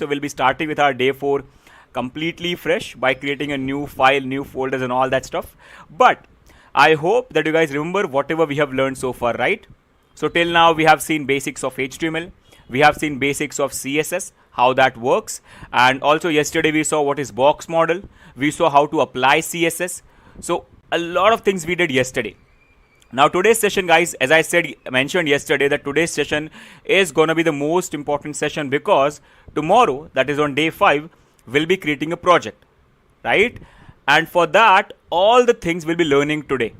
So we'll be starting with our day 4 completely fresh by creating a new file, new folders and all that stuff. But I hope that you guys remember whatever we have learned so far, right? So till now we have seen basics of HTML, we have seen basics of CSS, how that works, and also yesterday we saw what is box model, we saw how to apply CSS. So a lot of things we did yesterday. Now today's session, guys, as I mentioned yesterday, that today's session is gonna be the most important session because tomorrow, that is on day 5, we'll be creating a project, right? And for that, all the things we'll be learning today.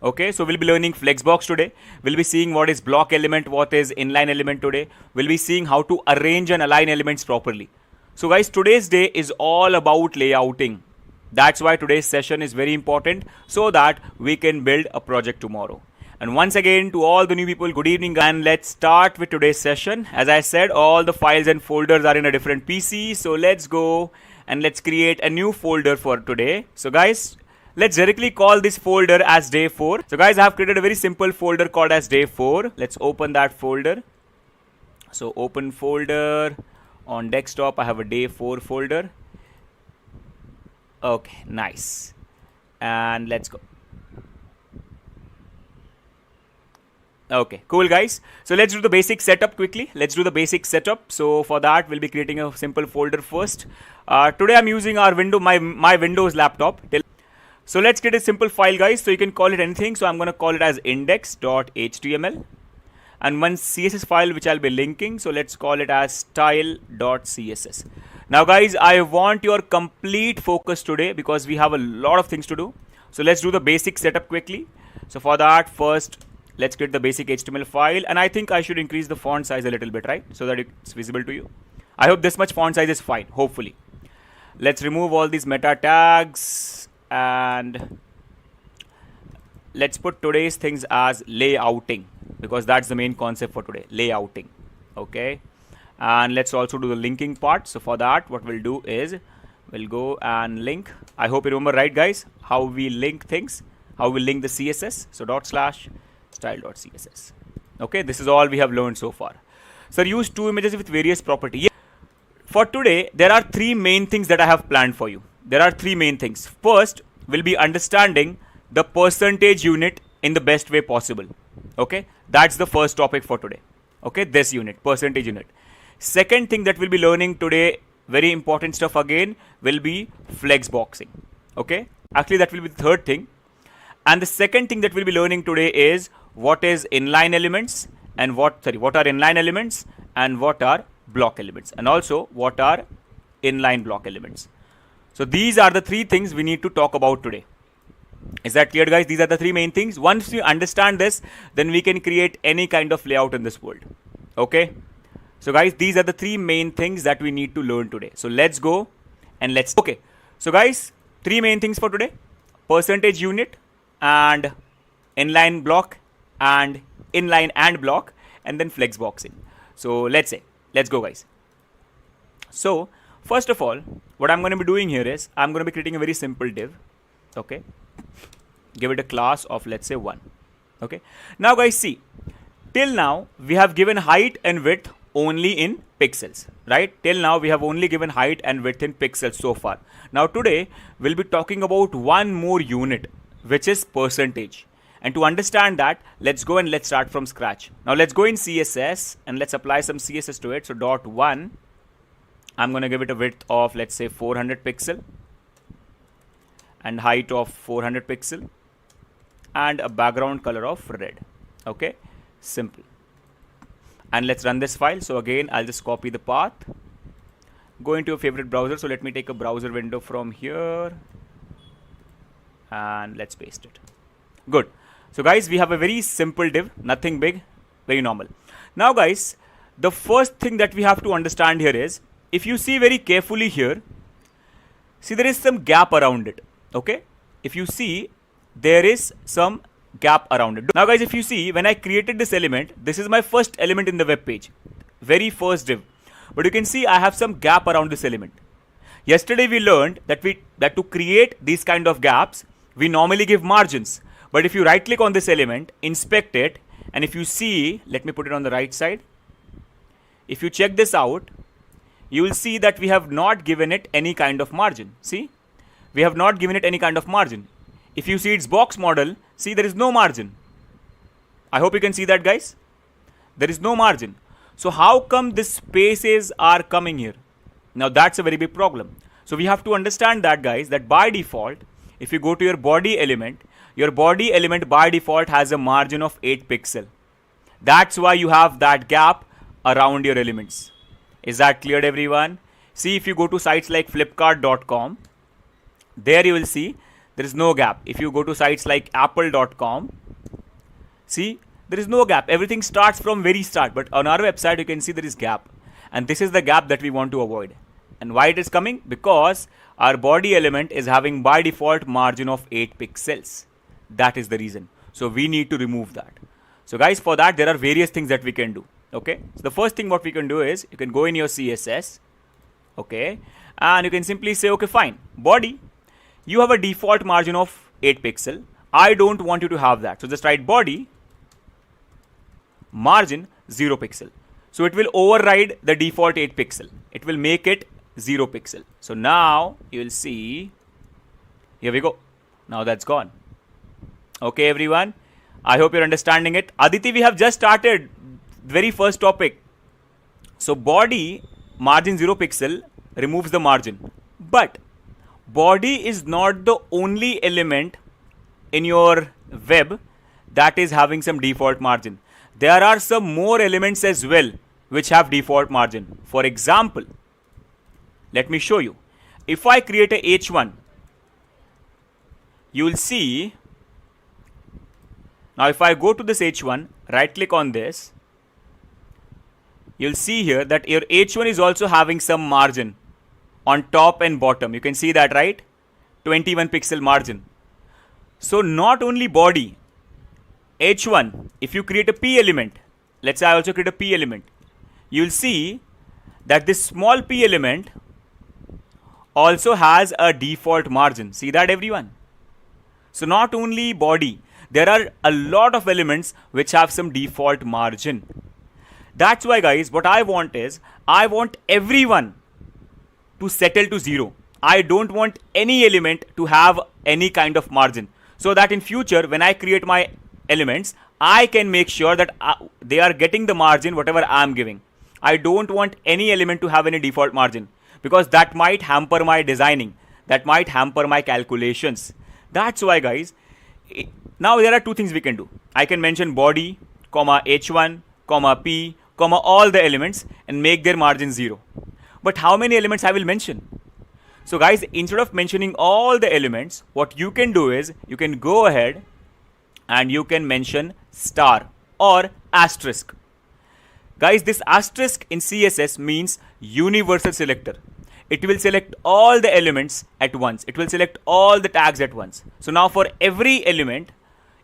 Okay, so we'll be learning Flexbox today. We'll be seeing what is block element, what is inline element today. We'll be seeing how to arrange and align elements properly. So guys, today's day is all about layouting. That's why today's session is very important so that we can build a project tomorrow. And once again, to all the new people, good evening, and let's start with today's session. As I said, all the files and folders are in a different PC. So let's go and let's create a new folder for today. So guys, let's directly call this folder as day 4. So guys, I have created a very simple folder called as day 4. Let's open that folder. So open folder. On desktop, I have a day 4 folder. Okay, nice. And let's go. Okay, cool guys. So let's do the basic setup quickly. Let's do the basic setup. So for that, we'll be creating a simple folder first. Today I'm using our my Windows laptop. So let's create a simple file, guys. So you can call it anything. So I'm going to call it as index.html. And one CSS file which I'll be linking. So let's call it as style.css. Now guys, I want your complete focus today because we have a lot of things to do. So let's do the basic setup quickly. So for that, first, let's create the basic HTML file. And I think I should increase the font size a little bit, right? So that it's visible to you. I hope this much font size is fine, hopefully. Let's remove all these meta tags. And let's put today's things as layouting because that's the main concept for today, layouting. Okay. And let's also do the linking part. So for that, what we'll do is we'll go and link. I hope you remember, right, guys, how we link things, how we link the CSS. So /style.css. Okay, this is all we have learned so far. So use 2 images with various properties. For today, there are 3 main things that I have planned for you. There are 3 main things. First, we'll be understanding the percentage unit in the best way possible. Okay, that's the first topic for today. Okay, this unit, percentage unit. Second thing that we'll be learning today, very important stuff again, will be flexboxing. Okay, actually that will be the third thing. And the second thing that we'll be learning today is what is inline elements and what are inline elements and what are block elements, and also what are inline block elements. So these are the 3 things we need to talk about today. Is that clear, guys? These are the 3 main things. Once you understand this, then we can create any kind of layout in this world. Okay. So guys, these are the 3 main things that we need to learn today. So let's go and okay. So guys, 3 main things for today: percentage unit and inline block and inline and block, and then flexboxing. So let's go, guys. So first of all, what I'm going to be doing here is I'm going to be creating a very simple div. Okay. Give it a class of, let's say, 1. Okay. Now guys, see, till now we have given height and width only in pixels, right? Till now we have only given height and width in pixels so far. Now today we'll be talking about one more unit, which is percentage. And to understand that, let's go and let's start from scratch. Now let's go in CSS and let's apply some CSS to it. So .1, I'm going to give it a width of, let's say, 400 pixel and height of 400 pixel and a background color of red. Okay, simple. And let's run this file. So again, I'll just copy the path, go into your favorite browser. So let me take a browser window from here and let's paste it. Good. So guys, we have a very simple div, nothing big, very normal. Now guys, the first thing that we have to understand here is, if you see very carefully here, see there is some gap around it. Okay, if you see, there is some gap around it. Now guys, if you see, when I created this element, this is my first element in the web page, very first div, but you can see I have some gap around this element. Yesterday we learned that to create these kind of gaps, we normally give margins. But if you right click on this element, inspect it, and if you see, let me put it on the right side. If you check this out, you will see that we have not given it any kind of margin. See, we have not given it any kind of margin. If you see its box model, see, there is no margin. I hope you can see that, guys. There is no margin. So how come these spaces are coming here? Now that's a very big problem. So we have to understand that, guys, that by default, if you go to your body element by default has a margin of 8 pixel. That's why you have that gap around your elements. Is that clear, everyone? See, if you go to sites like flipkart.com, there you will see there is no gap. If you go to sites like apple.com, see, there is no gap. Everything starts from very start. But on our website, you can see there is gap. And this is the gap that we want to avoid. And why it is coming? Because our body element is having by default margin of 8 pixels. That is the reason. So we need to remove that. So guys, for that, there are various things that we can do. Okay. So the first thing what we can do is you can go in your CSS. Okay. And you can simply say, okay, fine. Body, you have a default margin of 8 pixel. I don't want you to have that. So just write body margin 0 pixel. So it will override the default 8 pixel. It will make it 0 pixel. So now you will see, here we go. Now that's gone. Okay, everyone. I hope you're understanding it. Aditi, we have just started very first topic. So body margin 0 pixel removes the margin. But body is not the only element in your web that is having some default margin. There are some more elements as well which have default margin. For example, let me show you. If I create a H1, you will see. Now if I go to this H1, right click on this, you'll see here that your H1 is also having some margin on top and bottom. You can see that, right? 21 pixel margin. So not only body, H1, if you create a P element, let's say I also create a P element, you'll see that this small P element also has a default margin. See that, everyone? So not only body, there are a lot of elements which have some default margin. That's why, guys, what I want is, I want everyone to settle to 0. I don't want any element to have any kind of margin. So that in future, when I create my elements, I can make sure that they are getting the margin whatever I am giving. I don't want any element to have any default margin, because that might hamper my designing. That might hamper my calculations. That's why, guys, now there are two things we can do. I can mention body, comma H1, comma P, comma all the elements and make their margin 0. But how many elements I will mention? So guys, instead of mentioning all the elements, what you can do is you can go ahead and you can mention star or asterisk. Guys, this asterisk in CSS means universal selector. It will select all the elements at once. It will select all the tags at once. So now for every element,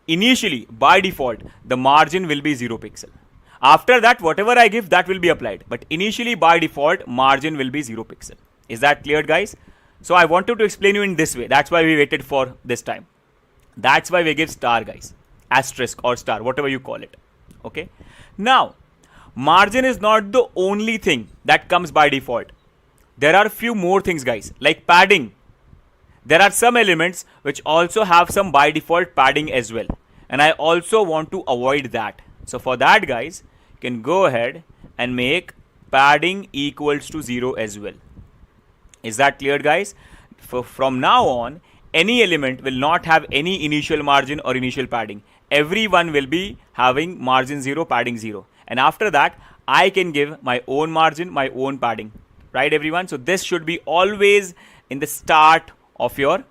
initially by default, the margin will be 0 pixel. After that, whatever I give, that will be applied. But initially by default, margin will be 0 pixel. Is that clear, guys? So I wanted to explain you in this way. That's why we waited for this time. That's why we give star, guys. Asterisk or star, whatever you call it. Okay. Now, margin is not the only thing that comes by default. There are a few more things, guys, like padding. There are some elements which also have some by default padding as well. And I also want to avoid that. So for that, guys, you can go ahead and make padding equals to 0 as well. Is that clear, guys? From now on, any element will not have any initial margin or initial padding. Everyone will be having margin 0, padding 0. And after that, I can give my own margin, my own padding. Right, everyone? So this should be always in the start of your,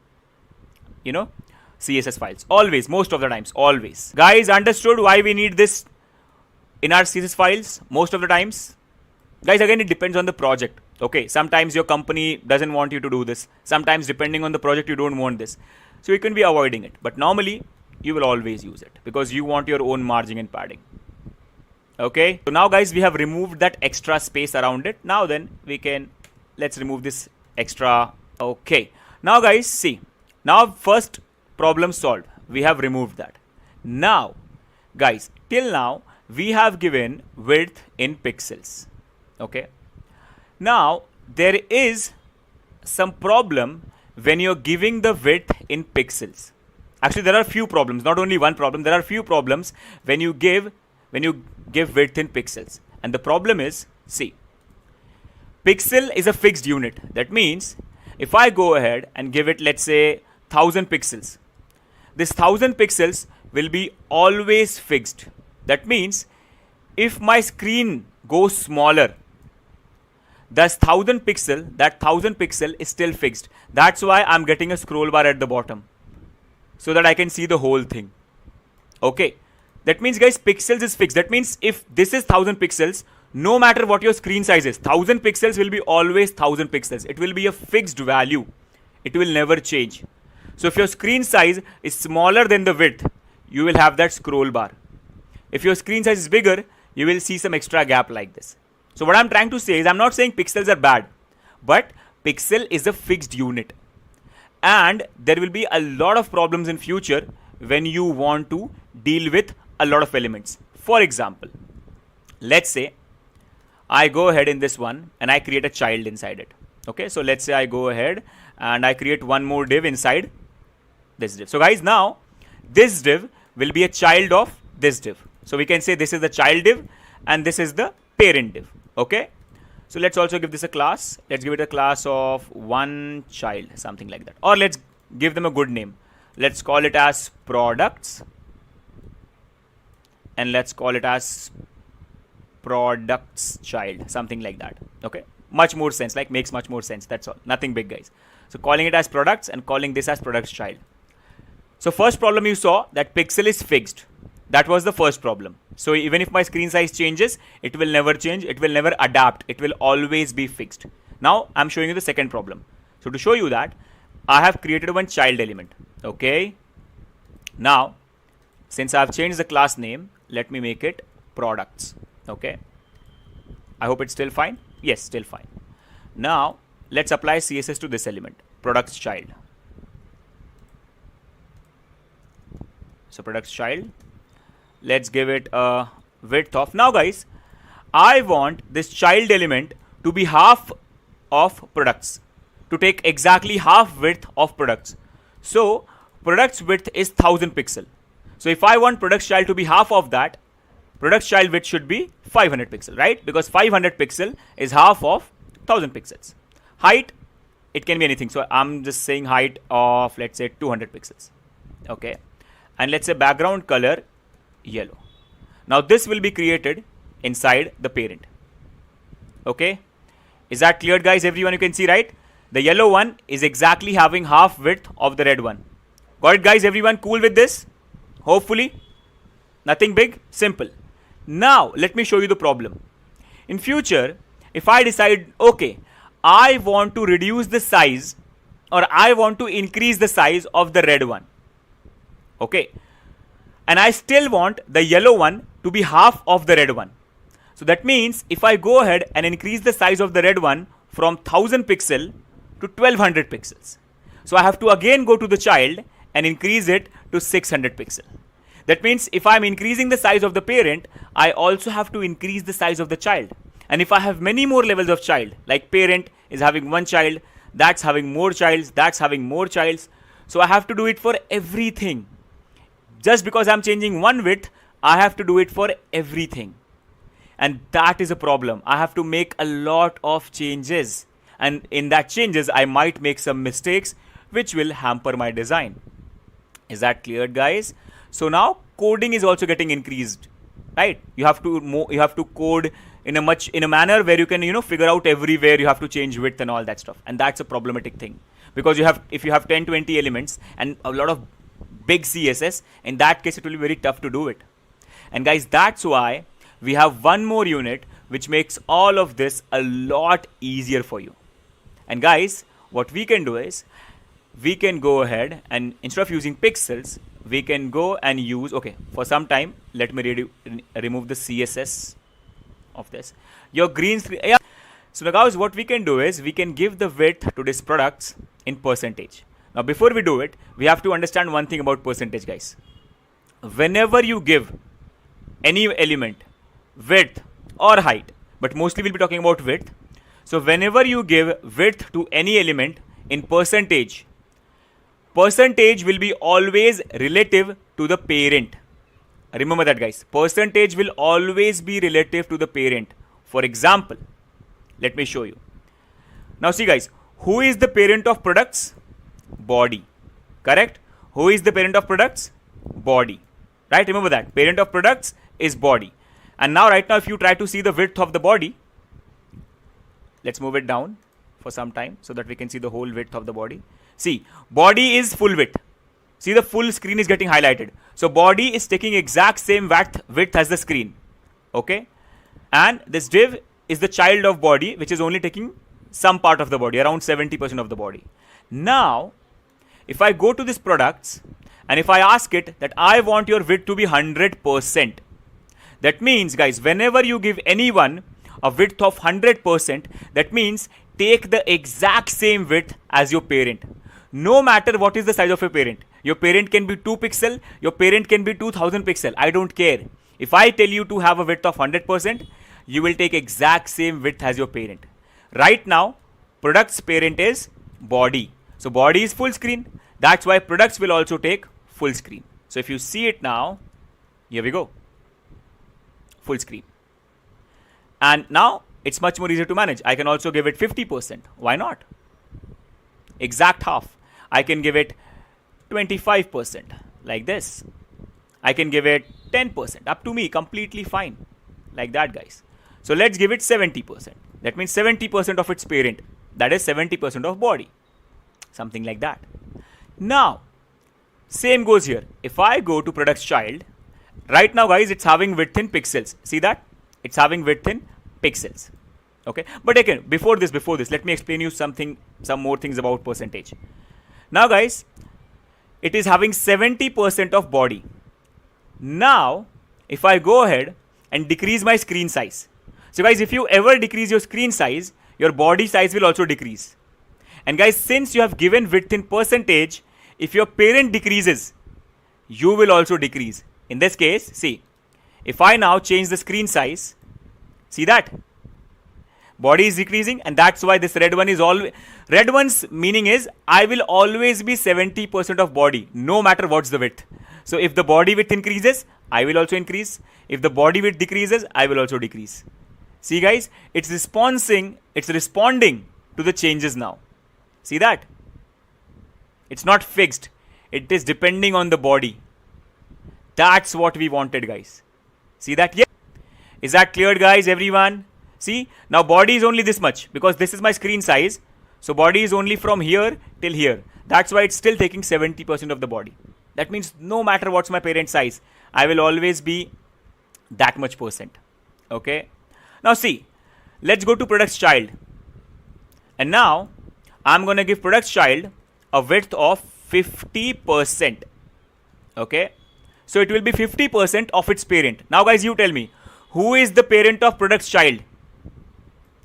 CSS files. Always, most of the times, always. Guys, understood why we need this in our CSS files most of the times? Guys, again, it depends on the project. Okay, sometimes your company doesn't want you to do this. Sometimes, depending on the project, you don't want this. So you can be avoiding it. But normally, you will always use it because you want your own margin and padding. Okay, so now, guys, we have removed that extra space around it. Now then, let's remove this extra. Okay, now, guys, see. Now, first problem solved. We have removed that. Now, guys, till now, we have given width in pixels. Okay. Now, there is some problem when you're giving the width in pixels. Actually, there are few problems, not only one problem. There are few problems when you give width in pixels. And the problem is, see, pixel is a fixed unit. That means if I go ahead and give it, let's say, 1000 pixels, this 1000 pixels will be always fixed. That means if my screen goes smaller, that 1000 pixel is still fixed. That's why I'm getting a scroll bar at the bottom, so that I can see the whole thing. Okay, that means, guys, pixels is fixed. That means if this is 1000 pixels, no matter what your screen size is, 1000 pixels will be always 1000 pixels. It will be a fixed value. It will never change. So if your screen size is smaller than the width, you will have that scroll bar. If your screen size is bigger, you will see some extra gap like this. So what I'm trying to say is, I'm not saying pixels are bad, but pixel is a fixed unit. And there will be a lot of problems in future when you want to deal with a lot of elements. For example, let's say I go ahead in this one and I create a child inside it. Okay, so let's say I go ahead and I create one more div inside this div. So guys, now this div will be a child of this div. So we can say this is the child div and this is the parent div. Okay, so let's also give this a class. Let's give it a class of one child, something like that. Or let's give them a good name. Let's call it as products. And let's call it as products child, something like that. Okay, much more sense, like makes much more sense. That's all, nothing big, guys. So calling it as products and calling this as products child. So first problem you saw that pixel is fixed. That was the first problem. So even if my screen size changes, it will never change. It will never adapt. It will always be fixed. Now I'm showing you the second problem. So to show you that, I have created one child element. Okay. Now, since I've changed the class name, let me make it products. Okay. I hope it's still fine. Yes, still fine. Now let's apply CSS to this element, products child. So products child. Let's give it a width of, now guys, I want this child element to be half of products, to take exactly half width of products. So products width is 1000 pixel. So if I want products child to be half of that, products child width should be 500 pixel, right? Because 500 pixel is half of 1000 pixels. Height, it can be anything. So I'm just saying height of, let's say, 200 pixels. Okay. And let's say background color yellow. Now this will be created inside the parent. Okay, is that clear, guys? Everyone, you can see, right? The yellow one is exactly having half width of the red one. Got it, guys? Everyone cool with this? Hopefully nothing big, simple. Now let me show you the problem. In future, if I decide, okay, I want to reduce the size or I want to increase the size of the red one. Okay, and I still want the yellow one to be half of the red one. So that means if I go ahead and increase the size of the red one from 1000 pixel to 1200 pixels. So I have to again go to the child and increase it to 600 pixel. That means if I'm increasing the size of the parent, I also have to increase the size of the child. And if I have many more levels of child, like parent is having one child, that's having more childs, that's having more childs. So I have to do it for everything. Just because I'm changing one width, I have to do it for everything. And that is a problem. I have to make a lot of changes. And in that changes, I might make some mistakes, which will hamper my design. Is that clear, guys? So now coding is also getting increased, right? You have to code in a manner where you can, figure out everywhere you have to change width and all that stuff. And that's a problematic thing, because if you have 10, 20 elements and a lot of big CSS, in that case it will be very tough to do it. And guys, that's why we have one more unit which makes all of this a lot easier for you. And guys, what we can do is we can go ahead and instead of using pixels, we can go and use, okay, for some time let me remove the CSS of this. Your green screen, yeah. So now guys, what we can do is we can give the width to this products in percentage. Now before we do it, we have to understand one thing about percentage, guys. Whenever you give any element width or height, but mostly we'll be talking about width. So whenever you give width to any element in percentage, percentage will be always relative to the parent. Remember that, guys. Percentage will always be relative to the parent. For example, let me show you. Now see, guys, who is the parent of products? Body. Correct? Who is the parent of products? Body. Right? Remember that. Parent of products is body. And now right now if you try to see the width of the body, let's move it down for some time so that we can see the whole width of the body. See, body is full width. See, the full screen is getting highlighted. So body is taking exact same width as the screen. Okay? And this div is the child of body, which is only taking some part of the body, around 70% of the body. Now, if I go to this products and if I ask it that I want your width to be 100%, that means, guys, whenever you give anyone a width of 100%, that means take the exact same width as your parent. No matter what is the size of your parent. Your parent can be 2 pixel, your parent can be 2000 pixel. I don't care. If I tell you to have a width of 100%, you will take exact same width as your parent. Right now, products parent is body. So body is full screen. That's why products will also take full screen. So if you see it now, here we go. Full screen. And now it's much more easier to manage. I can also give it 50%. Why not? Exact half. I can give it 25% like this. I can give it 10%. Up to me, completely fine. Like that, guys. So let's give it 70%. That means 70% of its parent. That is 70% of body. Something like that. Now, same goes here. If I go to products child, right now, guys, it's having width in pixels. See that? It's having width in pixels. Okay. But again, before this, let me explain you some more things about percentage. Now, guys, it is having 70% of body. Now, if I go ahead and decrease my screen size. So, guys, if you ever decrease your screen size, your body size will also decrease. And guys, since you have given width in percentage, if your parent decreases, you will also decrease. In this case, see, if I now change the screen size, see that? Body is decreasing, and that's why this red one is always, red one's meaning is I will always be 70% of body, no matter what's the width. So if the body width increases, I will also increase. If the body width decreases, I will also decrease. See, guys, it's responding to the changes now. See that? It's not fixed. It is depending on the body. That's what we wanted, guys. See that? Yeah. Is that clear, guys, everyone? See, now body is only this much because this is my screen size. So body is only from here till here. That's why it's still taking 70% of the body. That means no matter what's my parent size, I will always be that much percent. Okay. Now see, let's go to products child. And now I'm going to give products child a width of 50%. Okay. So it will be 50% of its parent. Now guys, you tell me, who is the parent of products child?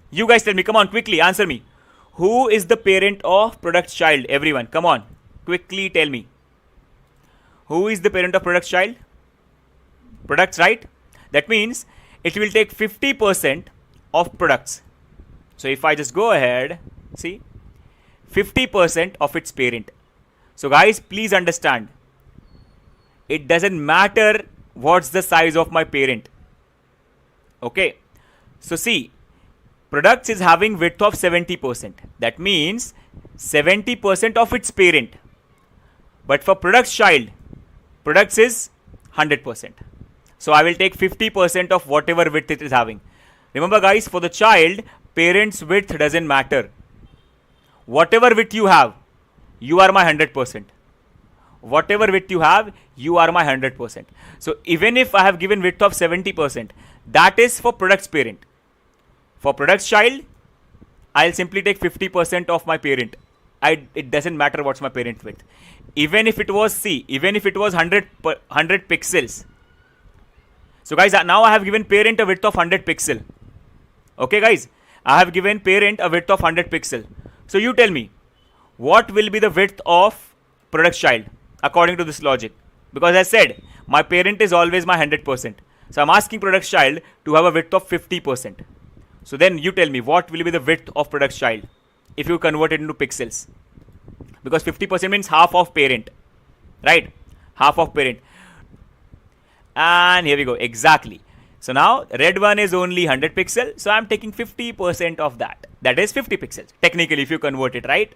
You guys tell me, come on, quickly answer me. Who is the parent of products child? Everyone, come on, quickly tell me. Who is the parent of products child? Products, right? That means it will take 50% of products. So if I just go ahead, see, 50% of its parent. So guys, please understand, it doesn't matter what's the size of my parent. Okay. So see, products is having width of 70%. That means 70% of its parent. But for products child, products is 100%. So I will take 50% of whatever width it is having. Remember, guys, for the child, parent's width doesn't matter. Whatever width you have, you are my 100%. Whatever width you have, you are my 100%. So even if I have given width of 70%, that is for products parent. For products child, I'll simply take 50% of my parent. It doesn't matter what's my parent width. Even if it was, see, even if it was 100 pixels. So guys, now I have given parent a width of 100 pixel. Okay, guys, I have given parent a width of 100 pixel. So you tell me, what will be the width of products child according to this logic? Because I said, my parent is always my 100%. So I'm asking products child to have a width of 50%. So then you tell me what will be the width of product's child if you convert it into pixels, because 50% means half of parent, right? Half of parent. And here we go, exactly. So now red one is only 100 pixels, so I'm taking 50% of that. That is 50 pixels, technically, if you convert it, right?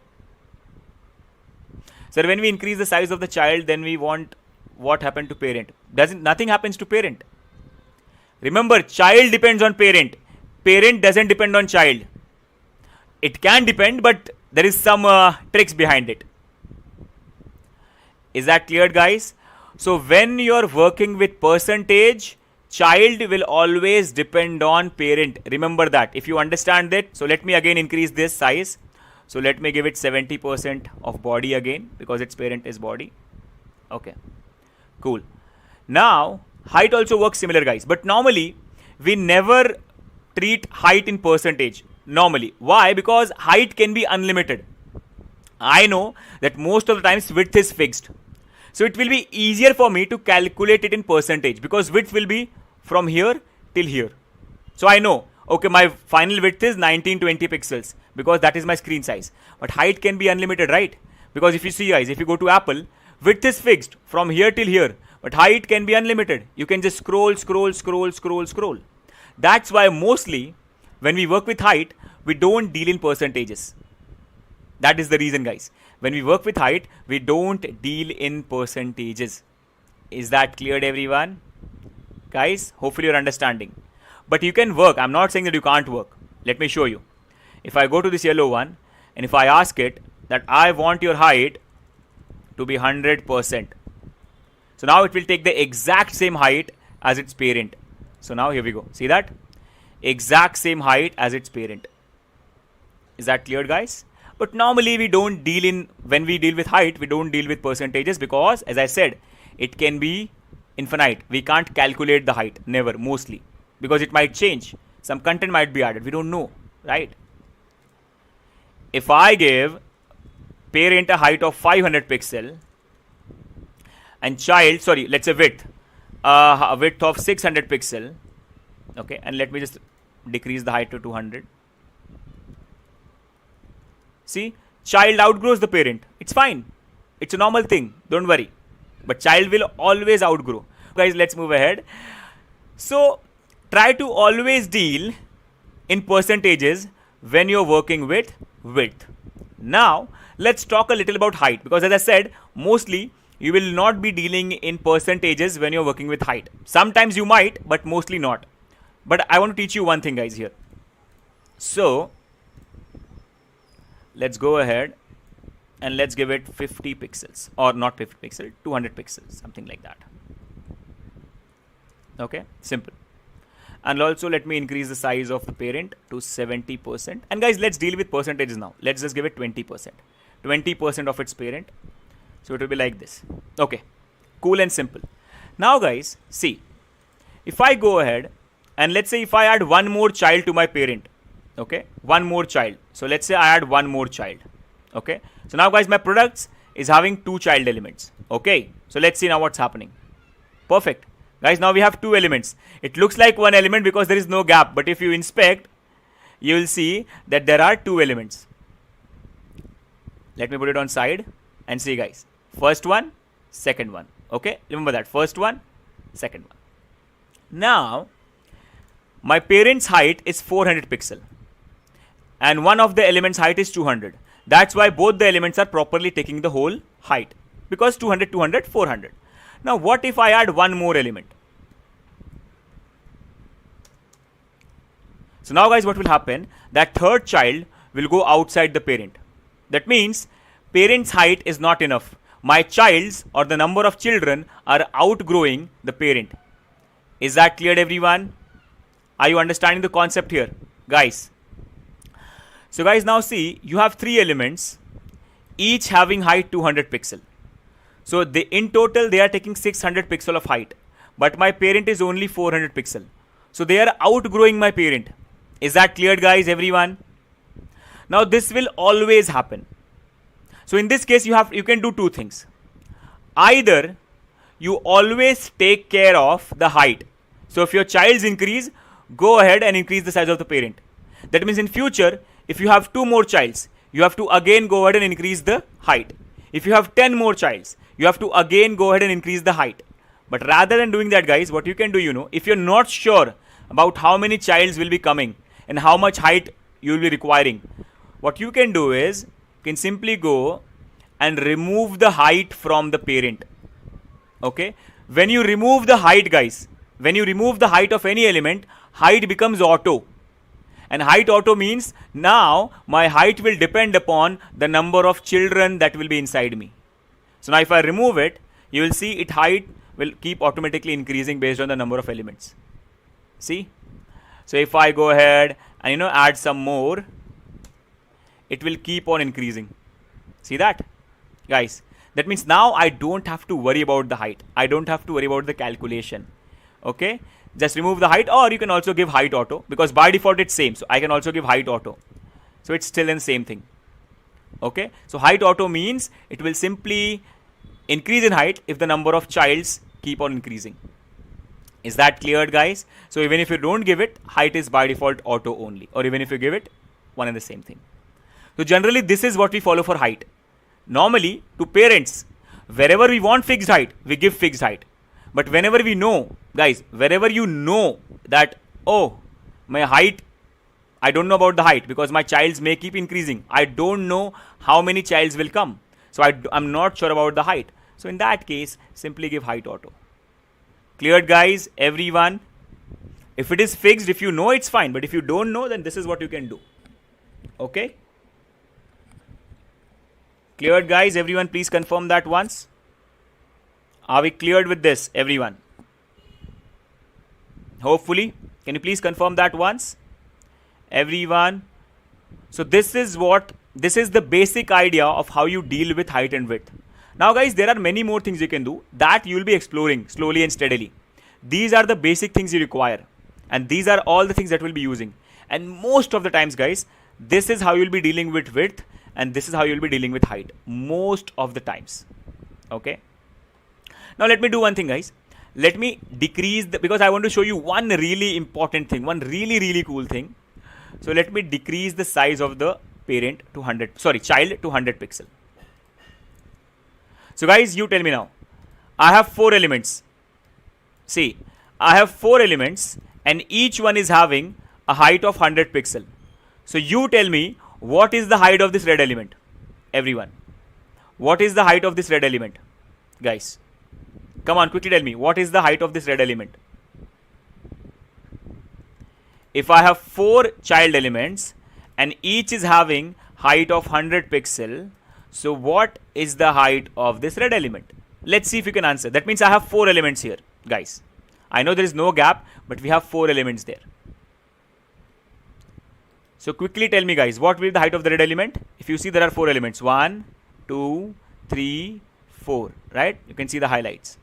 So when we increase the size of the child, then we want what happened to parent. Nothing happens to parent. Remember, child depends on parent. Parent doesn't depend on child. It can depend, but there is some tricks behind it. Is that clear, guys? So when you're working with percentage, child will always depend on parent. Remember that. If you understand that, so let me again increase this size. So let me give it 70% of body again, because its parent is body. Okay, cool. Now height also works similar, guys, but normally we never treat height in percentage normally. Why? Because height can be unlimited. I know that most of the times width is fixed, so it will be easier for me to calculate it in percentage, because width will be from here till here. So I know, okay, my final width is 1920 pixels because that is my screen size. But height can be unlimited, right? Because if you see, guys, if you go to Apple, width is fixed from here till here, but height can be unlimited. You can just scroll. That's why mostly when we work with height, we don't deal in percentages. That is the reason, guys. When we work with height, we don't deal in percentages. Is that clear to everyone? Guys, hopefully you're understanding. But you can work. I'm not saying that you can't work. Let me show you. If I go to this yellow one, and if I ask it that I want your height to be 100%. So now it will take the exact same height as its parent. So now here we go. See that? Exact same height as its parent. Is that clear, guys? But normally we don't deal in, when we deal with height, we don't deal with percentages, because as I said, it can be infinite. We can't calculate the height, never, mostly, because it might change. Some content might be added. We don't know, right? If I give parent a height of 500 pixel and child, sorry, let's say width, a width of 600 pixel, okay, and let me just decrease the height to 200. See, child outgrows the parent. It's fine. It's a normal thing. Don't worry. But child will always outgrow. Guys, let's move ahead. So try to always deal in percentages when you're working with width. Now let's talk a little about height, because as I said, mostly you will not be dealing in percentages when you're working with height. Sometimes you might, but mostly not. But I want to teach you one thing, guys, here. So let's go ahead and let's give it 50 pixels, or not 50 pixels, 200 pixels, something like that. Okay, simple. And also let me increase the size of the parent to 70%. And guys, let's deal with percentages now. Let's just give it 20%. 20% of its parent. So it will be like this. Okay, cool and simple. Now guys, see, if I go ahead and let's say if I add one more child to my parent, okay, one more child. So let's say I add one more child. Okay, so now guys, my products is having two child elements. Okay, so let's see now what's happening. Perfect. Guys, now we have two elements. It looks like one element because there is no gap, but if you inspect, you will see that there are two elements. Let me put it on side and see, guys. First one, second one. Okay, remember that. First one, second one. Now, my parent's height is 400 pixel and one of the elements height is 200. That's why both the elements are properly taking the whole height, because 200, 200, 400. Now what if I add one more element? So now guys, what will happen? That third child will go outside the parent. That means parent's height is not enough. My child's, or the number of children, are outgrowing the parent. Is that clear, everyone? Are you understanding the concept here, guys? So guys, now see, you have three elements, each having height 200 pixel. So in total, they are taking 600 pixel of height, but my parent is only 400 pixel. So they are outgrowing my parent. Is that clear, guys, everyone? Now this will always happen. So in this case, you can do two things. Either you always take care of the height. So if your child's increase, go ahead and increase the size of the parent. That means in future, if you have 2 more childs, you have to again go ahead and increase the height. If you have 10 more childs, you have to again go ahead and increase the height. But rather than doing that, guys, what you can do, if you're not sure about how many childs will be coming and how much height you will be requiring, what you can do is, you can simply go and remove the height from the parent. Okay? When you remove the height, guys, when you remove the height of any element, height becomes auto. And height auto means now my height will depend upon the number of children that will be inside me. So now if I remove it, you will see its height will keep automatically increasing based on the number of elements. See? So if I go ahead and add some more, it will keep on increasing. See that? Guys, that means now I don't have to worry about the height. I don't have to worry about the calculation. Okay? Just remove the height, or you can also give height auto, because by default it's same. So I can also give height auto. So it's still in the same thing. Okay? So height auto means it will simply increase in height if the number of childs keep on increasing. Is that clear, guys? So even if you don't give it, height is by default auto only, or even if you give it, one and the same thing. So generally this is what we follow for height. Normally to parents, wherever we want fixed height, we give fixed height. But whenever we know, guys, wherever you know that, oh, my height, I don't know about the height because my childs may keep increasing. I don't know how many childs will come. So I'm not sure about the height. So in that case, simply give height auto. Cleared, guys, everyone? If it is fixed, if you know, it's fine. But if you don't know, then this is what you can do. Okay? Cleared, guys, everyone? Please confirm that once. Are we cleared with this, everyone? Hopefully. Can you please confirm that once? Everyone. So this is the basic idea of how you deal with height and width. Now, guys, there are many more things you can do that you will be exploring slowly and steadily. These are the basic things you require. And these are all the things that we'll be using. And most of the times, guys, this is how you'll be dealing with width, and this is how you'll be dealing with height. Most of the times. Okay? Now let me do one thing, guys. Let me decrease because I want to show you one really important thing, one really cool thing. So let me decrease the size of the child to 100 pixel. So guys, you tell me now. I have 4 elements. See, I have 4 elements and each one is having a height of 100 pixel. So you tell me, what is the height of this red element? Everyone. What is the height of this red element? Guys. Come on, quickly tell me, what is the height of this red element? If I have 4 child elements and each is having height of 100 pixel, so what is the height of this red element? Let's see if you can answer. That means I have 4 elements here, guys. I know there is no gap, but we have 4 elements there. So quickly tell me, guys, what will be the height of the red element? If you see, there are 4 elements. 1, 2, 3, 4, right? You can see the highlights.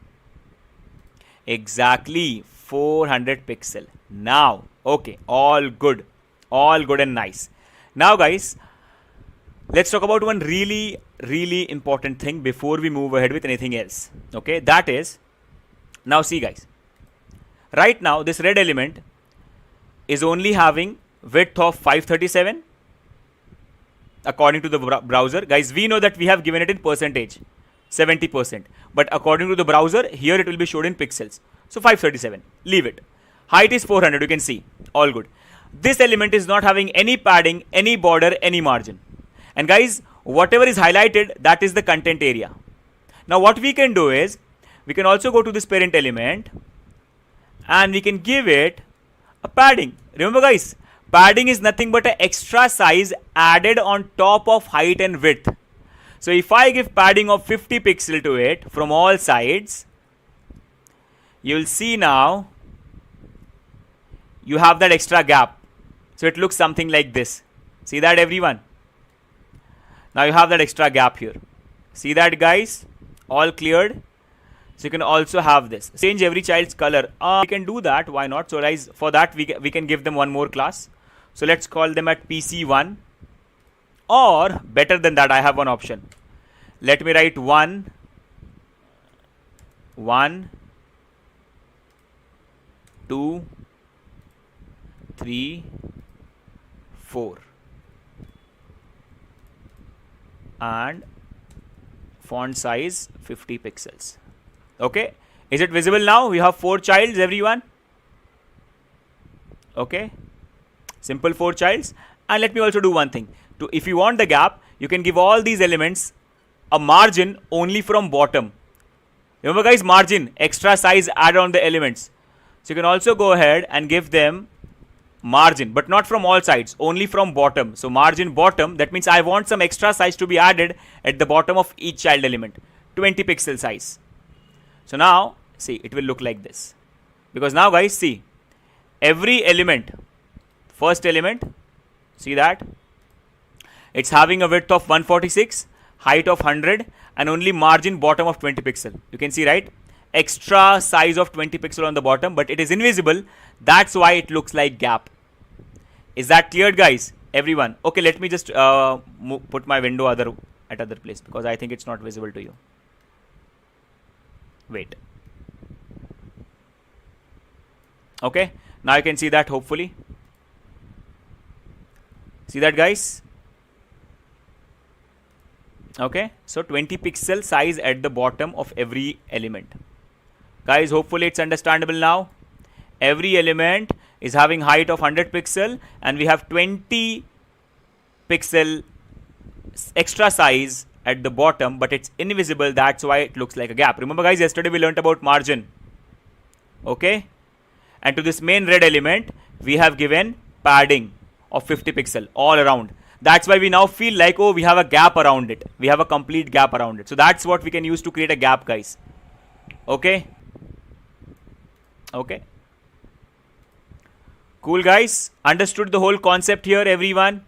Exactly 400 pixel. Now, okay, all good and nice. Now, guys, let's talk about one really important thing before we move ahead with anything else. Okay, that is, now see, guys, right now this red element is only having width of 537 according to the browser. Guys, we know that we have given it in percentage, 70%, but according to the browser, here it will be showed in pixels. So 537, leave it. Height is 400, you can see, all good. This element is not having any padding, any border, any margin. And guys, whatever is highlighted, that is the content area. Now what we can do is, we can also go to this parent element and we can give it a padding. Remember, guys, padding is nothing but an extra size added on top of height and width. So if I give padding of 50 pixel to it from all sides, you'll see now you have that extra gap. So it looks something like this. See that, everyone? Now you have that extra gap here. See that, guys? All cleared. So you can also have this. Change every child's color. We can do that. Why not? So guys, for that we can give them one more class. So let's call them at PC1. Or better than that, I have one option. Let me write 1, 2, 3, 4 and font size 50 pixels. Okay, is it visible now? We have 4 childs, everyone. Okay, simple 4 childs. And let me also do one thing. If you want the gap, you can give all these elements a margin only from bottom. Remember guys, margin, extra size add on the elements. So you can also go ahead and give them margin, but not from all sides, only from bottom. So margin bottom, that means I want some extra size to be added at the bottom of each child element, 20 pixel size. So now, see, it will look like this. Because now guys, see, every element, first element, see that? It's having a width of 146, height of 100, and only margin bottom of 20 pixel. You can see, right? Extra size of 20 pixel on the bottom, but it is invisible. That's why it looks like gap. Is that clear, guys? Everyone? Okay, let me just put my window at other place because I think it's not visible to you. Wait. Okay, now you can see that hopefully. See that, guys? Okay, so 20 pixel size at the bottom of every element. Guys, hopefully it's understandable now. Every element is having height of 100 pixel and we have 20 pixel extra size at the bottom, but it's invisible. That's why it looks like a gap. Remember guys, yesterday we learned about margin. Okay, and to this main red element we have given padding of 50 pixel all around. That's why we now feel like, oh, we have a gap around it. We have a complete gap around it. So that's what we can use to create a gap, guys. Okay. Okay. Cool, guys. Understood the whole concept here, everyone?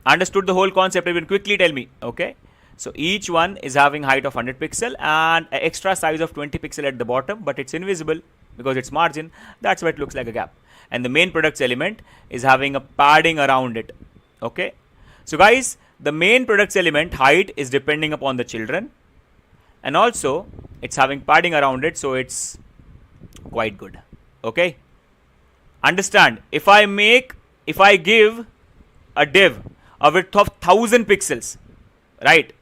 Understood the whole concept, everyone? Quickly tell me. Okay. So each one is having height of 100 pixel and an extra size of 20 pixel at the bottom, but it's invisible because it's margin. That's why it looks like a gap. And the main products element is having a padding around it. Okay. So guys, the main products element height is depending upon the children. And also it's having padding around it. So it's quite good. Okay. Understand, if I give a div a width of 1000 pixels, right?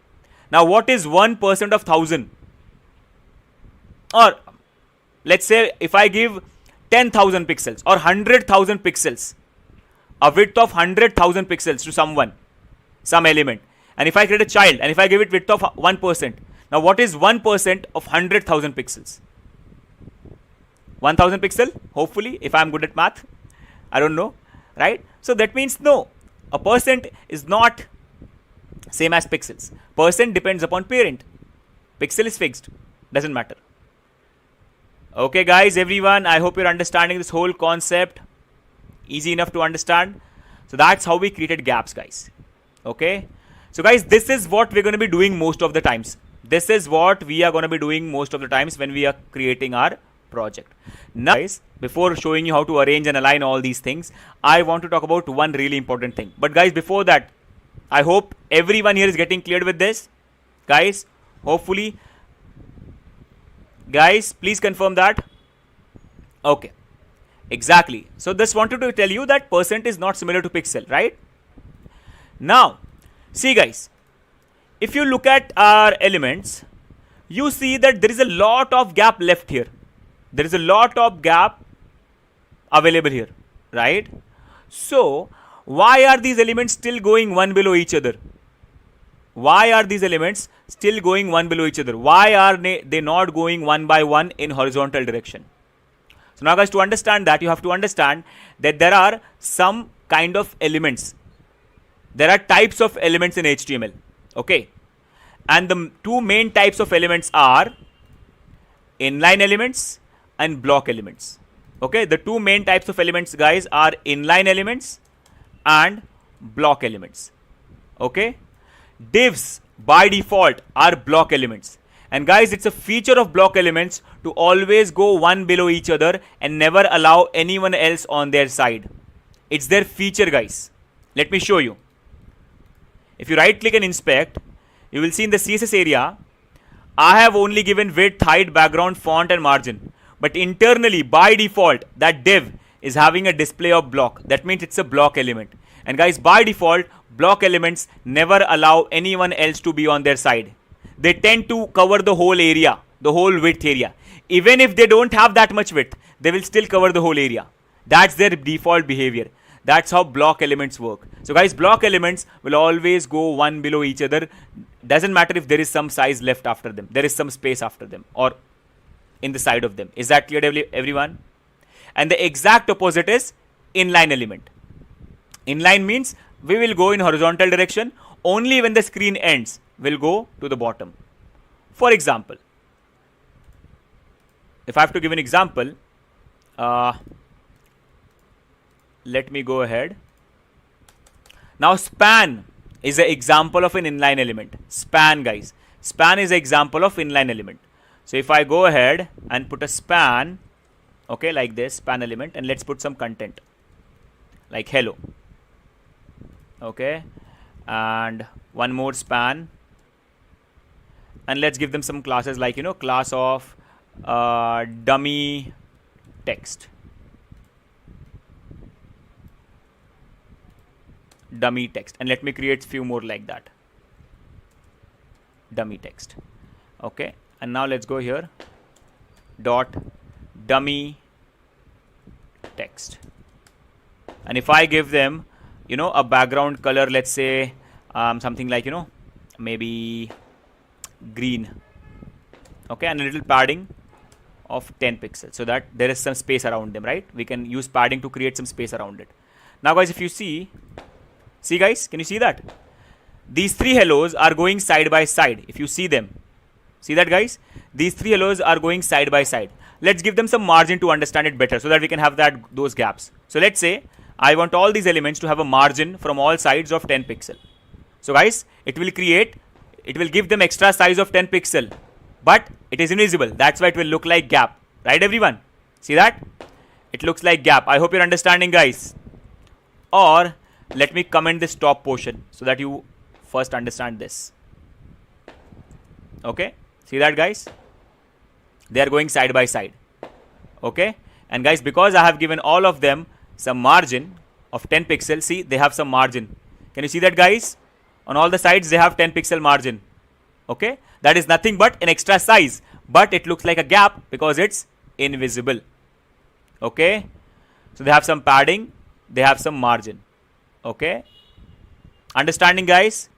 Now what is 1% of 1000? Or let's say if I give 10,000 pixels or 100,000 pixels, a width of 100,000 pixels to some element, and if I create a child and if I give it width of 1%, now what is 1% of 100,000 pixels? 1000 pixel, hopefully, if I am good at math. I don't know, right? So that means no, a percent is not same as pixels. Percent depends upon parent. Pixel is fixed, doesn't matter. Okay guys, everyone, I hope you're understanding this whole concept. Easy enough to understand. So that's how we created gaps, guys. Okay. So guys, this is what we're going to be doing most of the times. This is what we are going to be doing most of the times when we are creating our project. Now guys, before showing you how to arrange and align all these things, I want to talk about one really important thing. But guys, before that, I hope everyone here is getting cleared with this. Guys, hopefully. Guys, please confirm that. Okay, exactly. So just wanted to tell you that percent is not similar to pixel, right? Now, see guys, if you look at our elements, you see that there is a lot of gap left here. There is a lot of gap available here, right? So why are these elements still going one below each other? Why are these elements still going one below each other? Why are they not going one by one in horizontal direction? So now guys, to understand that, you have to understand that there are some kind of elements. There are types of elements in HTML. Okay. And the two main types of elements are inline elements and block elements. Okay. The two main types of elements, guys, are inline elements and block elements. Okay. Divs by default are block elements, and guys, it's a feature of block elements to always go one below each other and never allow anyone else on their side. It's their feature, guys. Let me show you. If you right click and inspect, you will see in the CSS area I have only given width, height, background, font and margin, but internally by default that div is having a display of block. That means it's a block element. And guys, by default, block elements never allow anyone else to be on their side. They tend to cover the whole area, the whole width area. Even if they don't have that much width, they will still cover the whole area. That's their default behavior. That's how block elements work. So guys, block elements will always go one below each other. Doesn't matter if there is some size left after them. There is some space after them or in the side of them. Is that clear, everyone? And the exact opposite is inline element. Inline means we will go in horizontal direction only when the screen ends. We'll go to the bottom. For example, if I have to give an example, let me go ahead. Now span is an example of an inline element. Span, guys. Span is an example of inline element. So if I go ahead and put a span, okay, like this, span element, and let's put some content like hello. Okay, and one more span, and let's give them some classes like, class of dummy text. Dummy text, and let me create few more like that. Dummy text. Okay, and now let's go here. Dot dummy text, and if I give them a background color, let's say something like maybe green, okay, and a little padding of 10 pixels so that there is some space around them, right? We can use padding to create some space around it. Now guys, if you see guys, can you see that these three hellos are going side by side? If you see them, see that guys, these three hellos are going side by side. Let's give them some margin to understand it better so that we can have those gaps. So let's say I want all these elements to have a margin from all sides of 10 pixel. So guys, it will give them extra size of 10 pixel, but it is invisible. That's why it will look like gap, right everyone? See that? It looks like gap. I hope you're understanding, guys. Or let me comment this top portion so that you first understand this. Okay, see that guys? They are going side by side. Okay, and guys, because I have given all of them some margin of 10 pixels, see, they have some margin. Can you see that, guys? On all the sides, they have 10 pixel margin. Okay, that is nothing but an extra size, but it looks like a gap because it's invisible. Okay, so they have some padding, they have some margin. Okay, understanding, guys?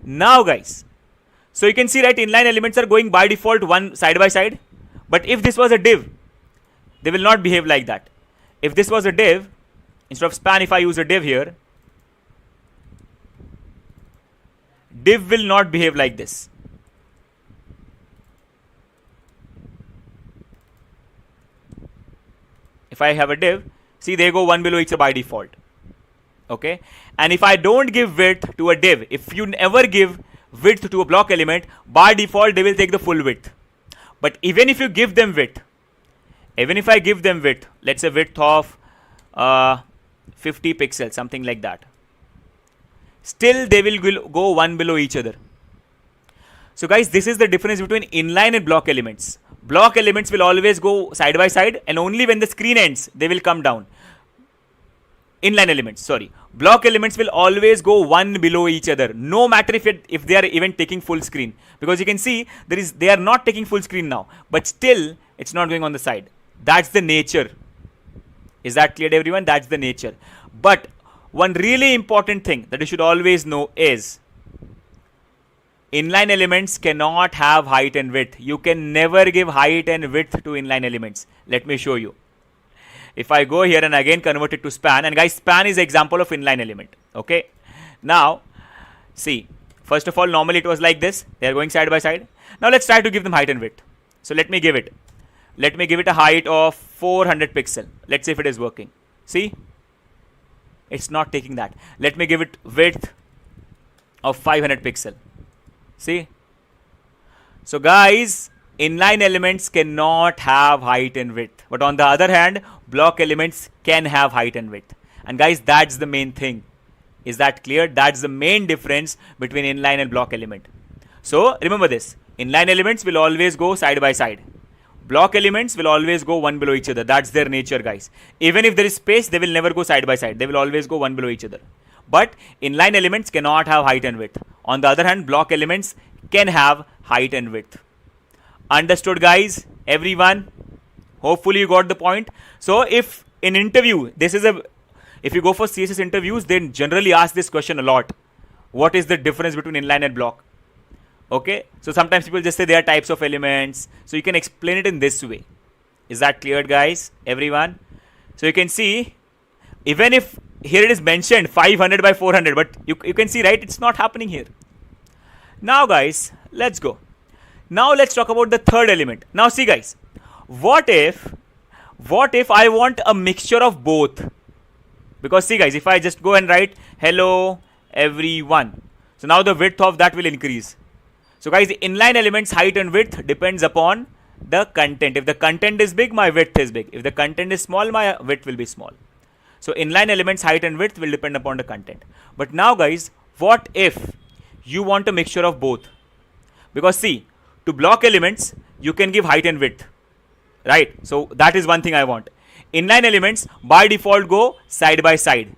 Now guys, so you can see that inline elements are going by default one side by side, but if this was a div, they will not behave like that. If this was a div, instead of span, if I use a div here, div will not behave like this. If I have a div, see, they go one below each other by default. Okay, and if I don't give width to a div, if you never give width to a block element, by default they will take the full width. But even if you give them width, even if I give them width, let's say width of 50 pixels, something like that, still they will go one below each other. So guys, this is the difference between inline and block elements. Block elements will always go side by side, and only when the screen ends they will come down. Inline elements, sorry, block elements will always go one below each other, no matter if they are even taking full screen, because you can see they are not taking full screen now, but still it's not going on the side. That's the nature. Is that clear, everyone? That's the nature. But one really important thing that you should always know is inline elements cannot have height and width. You can never give height and width to inline elements. Let me show you. If I go here and again convert it to span, and guys, span is example of inline element. Okay, now see, first of all, normally it was like this, they are going side by side. Now let's try to give them height and width. So let me give it a height of 400 pixel. Let's see if it is working. See, it's not taking that. Let me give it width of 500 pixel. See, so guys, inline elements cannot have height and width, but on the other hand, block elements can have height and width. And guys, that's the main thing. Is that clear? That's the main difference between inline and block element. So remember this, inline elements will always go side by side. Block elements will always go one below each other. That's their nature, guys. Even if there is space, they will never go side by side. They will always go one below each other. But inline elements cannot have height and width. On the other hand, block elements can have height and width. Understood, guys? Everyone? Hopefully you got the point. So if in interview, if you go for CSS interviews, they generally ask this question a lot. What is the difference between inline and block? Okay, so sometimes people just say there are types of elements. So you can explain it in this way. Is that clear, guys? Everyone? So you can see, even if here it is mentioned 500 by 400, but you can see, right, it's not happening here. Now, guys, let's go. Now let's talk about the third element. Now see, guys, what if I want a mixture of both? Because see, guys, if I just go and write hello everyone, so now the width of that will increase. So guys, the inline elements height and width depends upon the content. If the content is big, my width is big. If the content is small, my width will be small. So inline elements height and width will depend upon the content. But now, guys, what if you want a mixture of both? Because see, to block elements, you can give height and width, right? So that is one thing I want. Inline elements by default go side by side,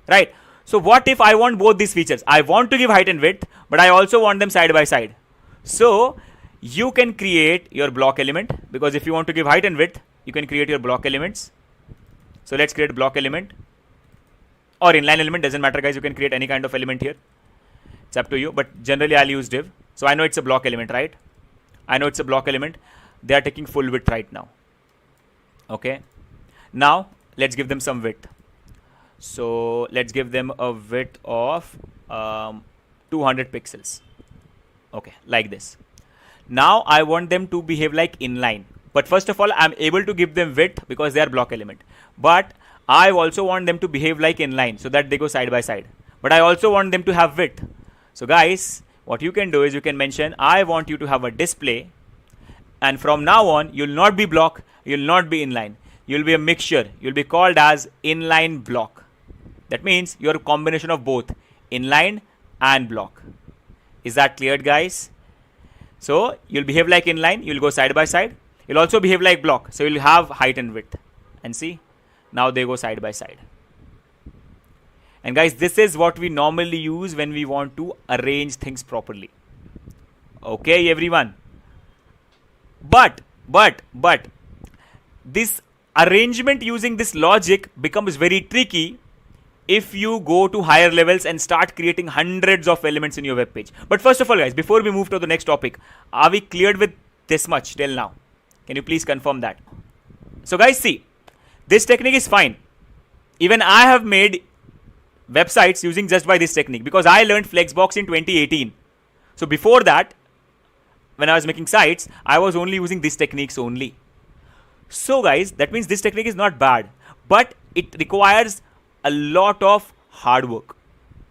right? So what if I want both these features? I want to give height and width, but I also want them side by side. So you can create your block element, because if you want to give height and width, you can create your block elements. So let's create block element or inline element, doesn't matter, guys. You can create any kind of element here. It's up to you, but generally I'll use div. So I know it's a block element, right? I know it's a block element. They are taking full width right now. Okay. Now let's give them some width. So let's give them a width of 200 pixels. Okay, like this. Now I want them to behave like inline. But first of all, I'm able to give them width because they are block element. But I also want them to behave like inline so that they go side by side. But I also want them to have width. So guys, what you can do is you can mention, I want you to have a display. And from now on, you'll not be block, you'll not be inline. You'll be a mixture. You'll be called as inline block. That means you're a combination of both inline and block. Is that clear, guys? So you'll behave like inline, you'll go side by side. You'll also behave like block. So you'll have height and width. And see, now they go side by side. And guys, this is what we normally use when we want to arrange things properly. Okay, everyone. But this arrangement using this logic becomes very tricky if you go to higher levels and start creating hundreds of elements in your web page. But first of all, guys, before we move to the next topic, are we cleared with this much till now? Can you please confirm that? So guys, see, this technique is fine. Even I have made websites using just by this technique because I learned Flexbox in 2018. So before that, when I was making sites, I was only using these techniques only. So guys, that means this technique is not bad, but it requires a lot of hard work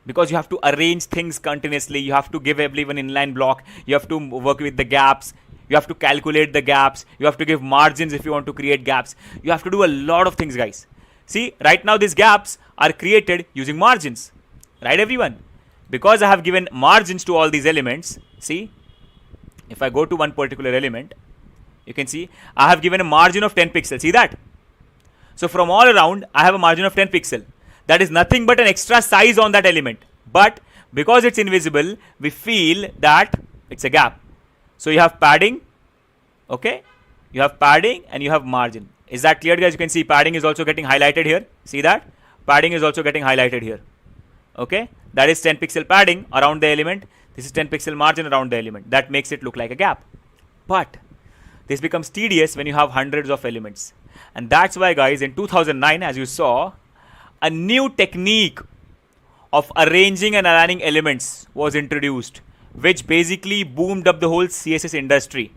because you have to arrange things continuously. You have to give everyone inline block. You have to work with the gaps. You have to calculate the gaps. You have to give margins if you want to create gaps. You have to do a lot of things, guys. See, right now these gaps are created using margins, right, everyone? Because I have given margins to all these elements. See, if I go to one particular element, you can see I have given a margin of 10 pixels. See that? So from all around, I have a margin of 10 pixels. That is nothing but an extra size on that element. But because it's invisible, we feel that it's a gap. So you have padding, okay? You have padding and you have margin. Is that clear, guys? You can see padding is also getting highlighted here. See that? Padding is also getting highlighted here. Okay? That is 10 pixel padding around the element. This is 10 pixel margin around the element. That makes it look like a gap. But this becomes tedious when you have hundreds of elements. And that's why, guys, in 2009, as you saw, a new technique of arranging and aligning elements was introduced, which basically boomed up the whole CSS industry.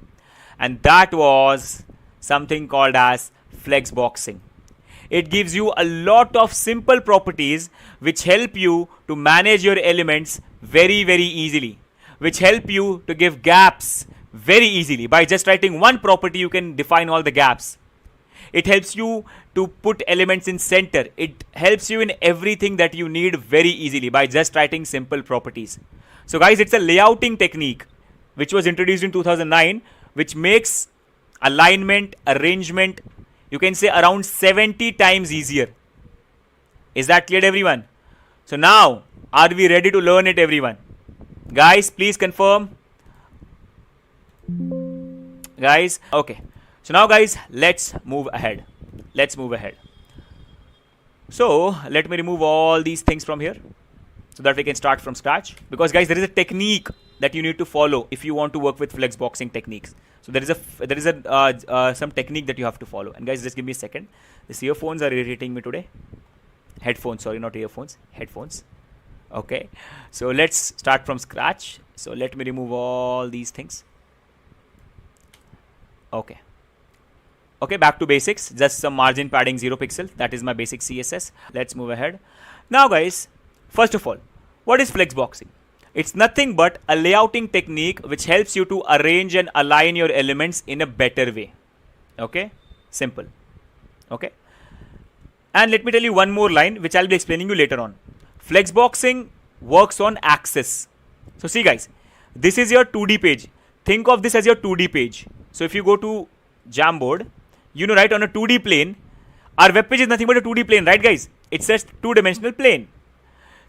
And that was something called as flexboxing. It gives you a lot of simple properties which help you to manage your elements very, very easily, which help you to give gaps very easily. By just writing one property, you can define all the gaps. It helps you to put elements in center. It helps you in everything that you need very easily by just writing simple properties. So guys, it's a layouting technique which was introduced in 2009, which makes alignment, arrangement, you can say around 70 times easier. Is that clear, everyone? So now, are we ready to learn it, everyone? Guys, please confirm. Guys, okay. So now, guys, let's move ahead. So let me remove all these things from here so that we can start from scratch. Because, guys, there is a technique that you need to follow if you want to work with flexboxing techniques. So there is some technique that you have to follow. And guys, just give me a second. These earphones are irritating me today. Headphones, sorry, not earphones. Headphones. Okay. So let's start from scratch. So let me remove all these things. Okay. Okay, back to basics. Just some margin padding 0 pixel. That is my basic CSS. Let's move ahead. Now, guys, first of all, what is flexboxing? It's nothing but a layouting technique which helps you to arrange and align your elements in a better way. Okay, simple. Okay, and let me tell you one more line which I'll be explaining you later on. Flexboxing works on axis. So see, guys, this is your 2D page. Think of this as your 2D page. So if you go to Jamboard, you know, right, on a 2D plane, our web page is nothing but a 2D plane, right, guys? It's just two-dimensional plane.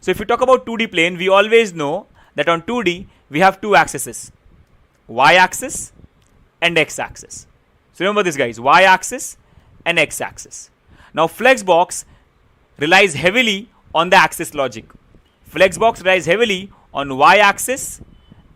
So if you talk about 2D plane, we always know that on 2D, we have two axes, y-axis and x-axis. So remember this, guys, y-axis and x-axis. Now, Flexbox relies heavily on the axis logic. Flexbox relies heavily on y-axis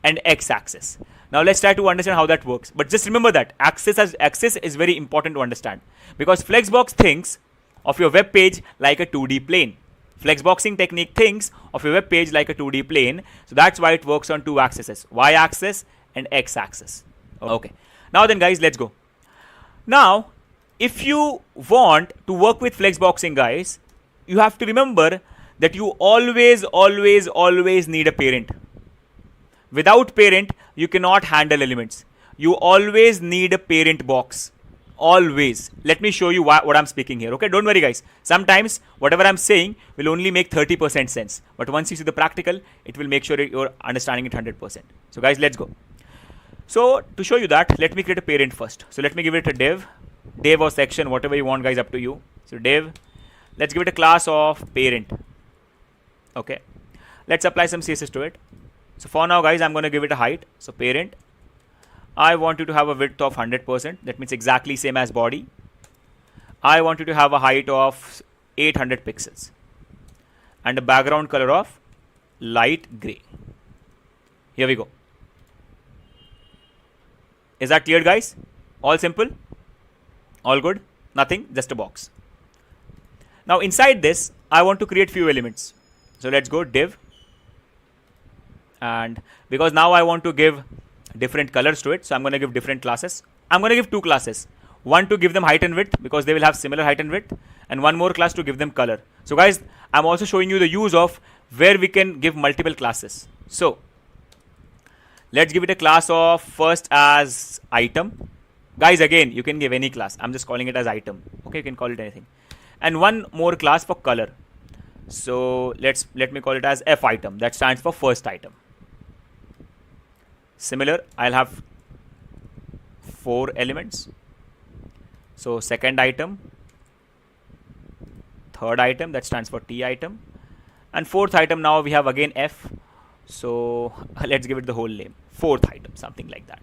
and x-axis. Now, let's try to understand how that works. But just remember that axis is very important to understand, because Flexbox thinks of your web page like a 2D plane. Flexboxing technique thinks of your web page like a 2D plane. So that's why it works on two axes, y-axis and x-axis. Okay. Now then, guys, let's go. Now, if you want to work with flexboxing, guys, you have to remember that you always need a parent. Without parent, you cannot handle elements. You always need a parent box. Always. Let me show you what I'm speaking here. Okay, don't worry, guys. Sometimes whatever I'm saying will only make 30% sense. But once you see the practical, it will make sure you're understanding it 100%. So, guys, let's go. So, to show you that, let me create a parent first. So, let me give it a div or section, whatever you want, guys, up to you. So, div. Let's give it a class of parent. Okay. Let's apply some CSS to it. So, for now, guys, I'm going to give it a height. So, parent. I want you to have a width of 100%. That means exactly same as body. I want you to have a height of 800 pixels. And a background color of light gray. Here we go. Is that clear, guys? All simple? All good? Nothing? Just a box. Now, inside this, I want to create few elements. So, let's go div. And because now I want to give different colors to it, so I'm going to give different classes. I'm going to give two classes. One to give them height and width, because they will have similar height and width, and one more class to give them color. So, guys, I'm also showing you the use of where we can give multiple classes. So, let's give it a class of first as item. Guys, again, you can give any class. I'm just calling it as item. Okay, you can call it anything. And one more class for color. So, let me call it as F item. That stands for first item. Similar, I'll have 4 elements. So, second item, third item, that stands for T item, and fourth item. Now we have again F. So, let's give it the whole name, fourth item, something like that.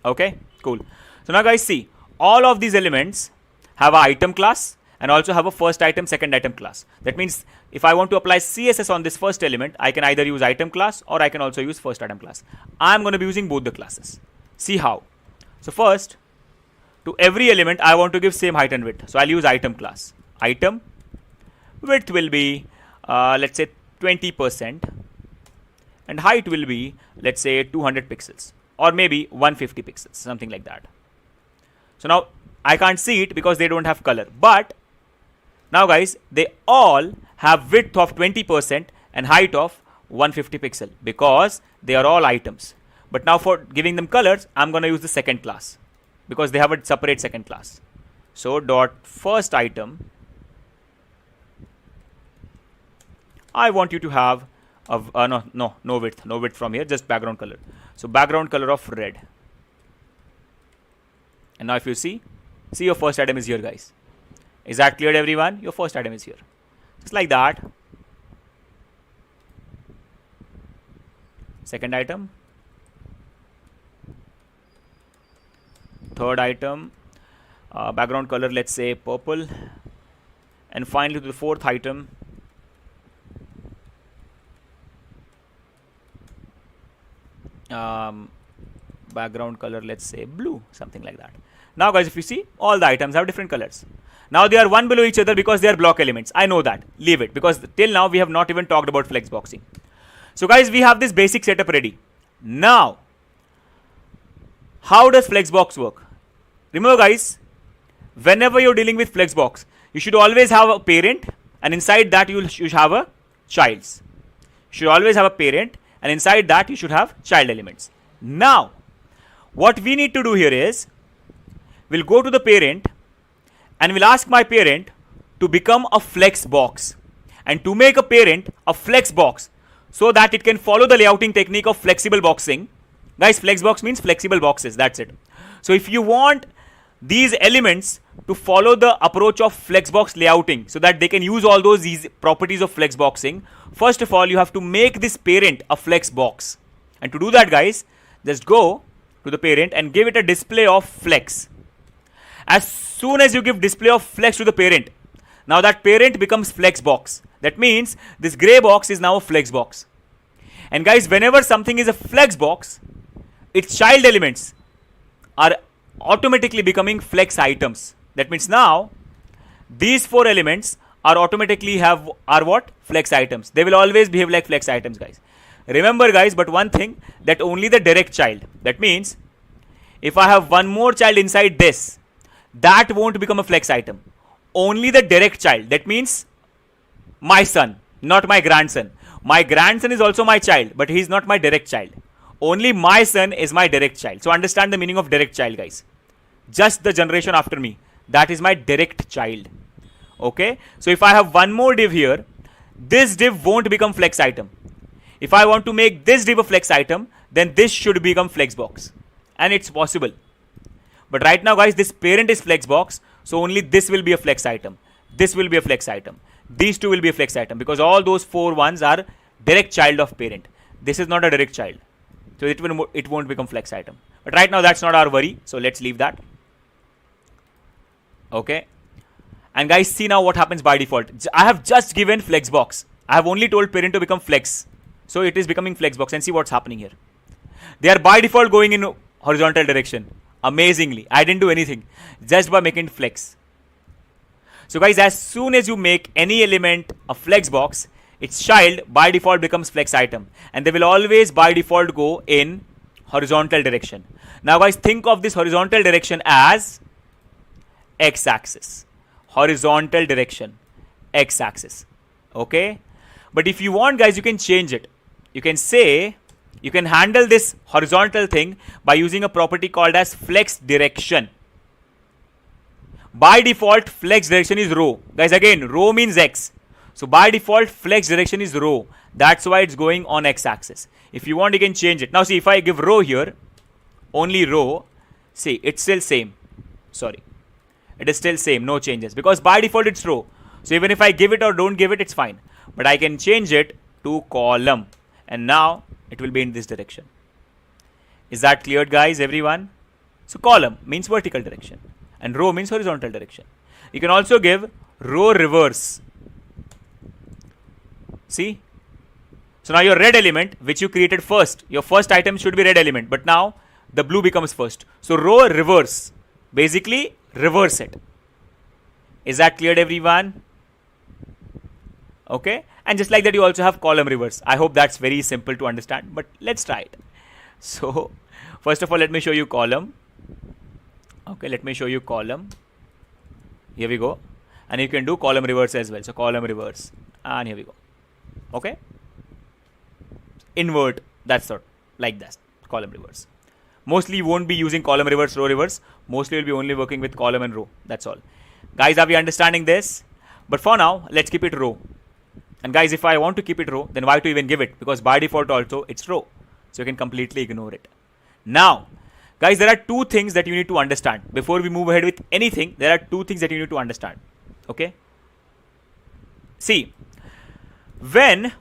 Okay, cool. So now, guys, see, all of these elements have an item class and also have a first item, second item class. That means if I want to apply CSS on this first element, I can either use item class or I can also use first item class. I'm going to be using both the classes. See how. So first, to every element, I want to give same height and width. So I'll use item class. Item width will be, let's say 20%, and height will be, let's say 200 pixels or maybe 150 pixels, something like that. So now I can't see it because they don't have color, but now, guys, they all have width of 20% and height of 150 pixel because they are all items. But now for giving them colors, I'm going to use the second class because they have a separate second class. So dot first item I want you to have no width from here, just background color. So background color of red. And now if you see your first item is here, guys. Is that clear, everyone? Your first item is here. Just like that. Second item. Third item. Background color, let's say purple. And finally to the fourth item. Background color, let's say blue, something like that. Now guys, if you see, all the items have different colors. Now they are one below each other because they are block elements. I know that. Leave it, because till now we have not even talked about flexboxing. So guys, we have this basic setup ready. Now, how does Flexbox work? Remember guys, whenever you're dealing with Flexbox, you should always have a parent, and inside that you should have a child. You should always have a parent, and inside that you should have child elements. Now, what we need to do here is, we'll go to the parent, and we'll ask my parent to become a Flexbox. And to make a parent a Flexbox, so that it can follow the layouting technique of flexible boxing. Guys, Flexbox means flexible boxes, that's it. So if you want these elements to follow the approach of Flexbox layouting, so that they can use all these properties of Flexboxing, first of all, you have to make this parent a Flexbox. And to do that, guys, just go to the parent and give it a display of flex. As soon as you give display of flex to the parent, now that parent becomes Flexbox. That means this gray box is now a Flexbox. And guys, whenever something is a Flexbox, its child elements are automatically becoming flex items. That means now these four elements are automatically are what? Flex items. They will always behave like flex items, guys. Remember guys, but one thing, that only the direct child. That means if I have one more child inside this, that won't become a flex item. Only the direct child. That means my son, not my grandson. My grandson is also my child, but he is not my direct child. Only my son is my direct child. So understand the meaning of direct child, guys. Just the generation after me, that is my direct child. Okay, so if I have one more div here, this div won't become flex item. If I want to make this div a flex item, then this should become Flexbox. And it's possible. But right now, guys, this parent is Flexbox, so only this will be a flex item. This will be a flex item. These two will be a flex item, because all those four ones are direct child of parent. This is not a direct child, so it won't become flex item. But right now, that's not our worry, so let's leave that. Okay, and guys, see now what happens by default. I have just given Flexbox. I have only told parent to become flex, so it is becoming Flexbox. And see what's happening here. They are by default going in horizontal direction. Amazingly, I didn't do anything, just by making it flex. So guys, as soon as you make any element a Flexbox, its child by default becomes flex item, and they will always by default go in horizontal direction. Now guys, think of this horizontal direction as x-axis. Horizontal direction, x-axis. Okay, but if you want, guys, you can change it. You can say, you can handle this horizontal thing by using a property called as flex direction. By default, flex direction is row. Guys, again, row means x. So by default, flex direction is row. That's why it's going on x-axis. If you want, you can change it. Now see, if I give row here, only row, see, it's still same. Sorry, it is still same, no changes, because by default it's row. So even if I give it or don't give it, it's fine. But I can change it to column, and now it will be in this direction. Is that clear, guys, everyone? So column means vertical direction, and row means horizontal direction. You can also give row reverse. See? So now your red element, which you created first, your first item should be red element, but now the blue becomes first. So row reverse, basically reverse it. Is that clear, everyone? Okay, and just like that, you also have column reverse. I hope that's very simple to understand, but let's try it. So first of all, let me show you column. Okay, let me show you column. Here we go. And you can do column reverse as well. So column reverse, and here we go. Okay, invert, that's sort like that, column reverse. Mostly you won't be using column reverse, row reverse. Mostly you'll be only working with column and row. That's all. Guys, are we understanding this? But for now, let's keep it row. And guys, if I want to keep it row, then why to even give it? Because by default also it's row. So you can completely ignore it. Now, guys, there are two things that you need to understand. Before we move ahead with anything, there are two things that you need to understand. Okay? See, when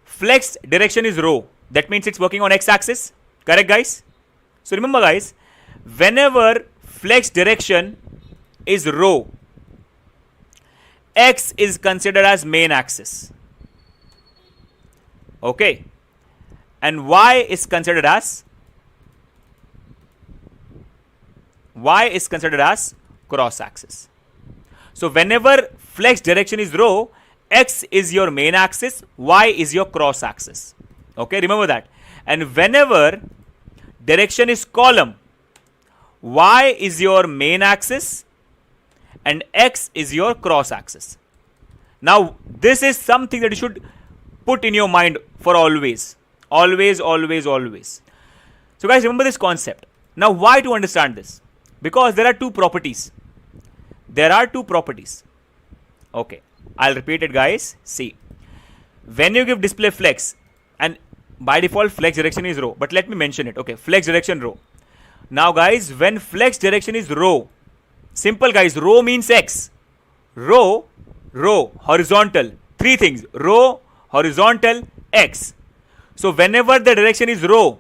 flex direction is row, that means it's working on x-axis. Correct, guys? So remember, guys, whenever flex direction is row, x is considered as main axis. Okay? And y is considered as cross axis. So whenever flex direction is row, x is your main axis, y is your cross axis. Okay, remember that. And whenever direction is column, y is your main axis and x is your cross axis. Now this is something that you should put in your mind for always. Always. So guys, remember this concept. Now why to understand this? Because there are two properties. Okay, I'll repeat it, guys. See, when you give display flex, and by default flex direction is row, but let me mention it. Okay, flex direction row. Now guys, when flex direction is row, simple guys, row means x. Row, horizontal. Three things: row, horizontal, x. So whenever the direction is row,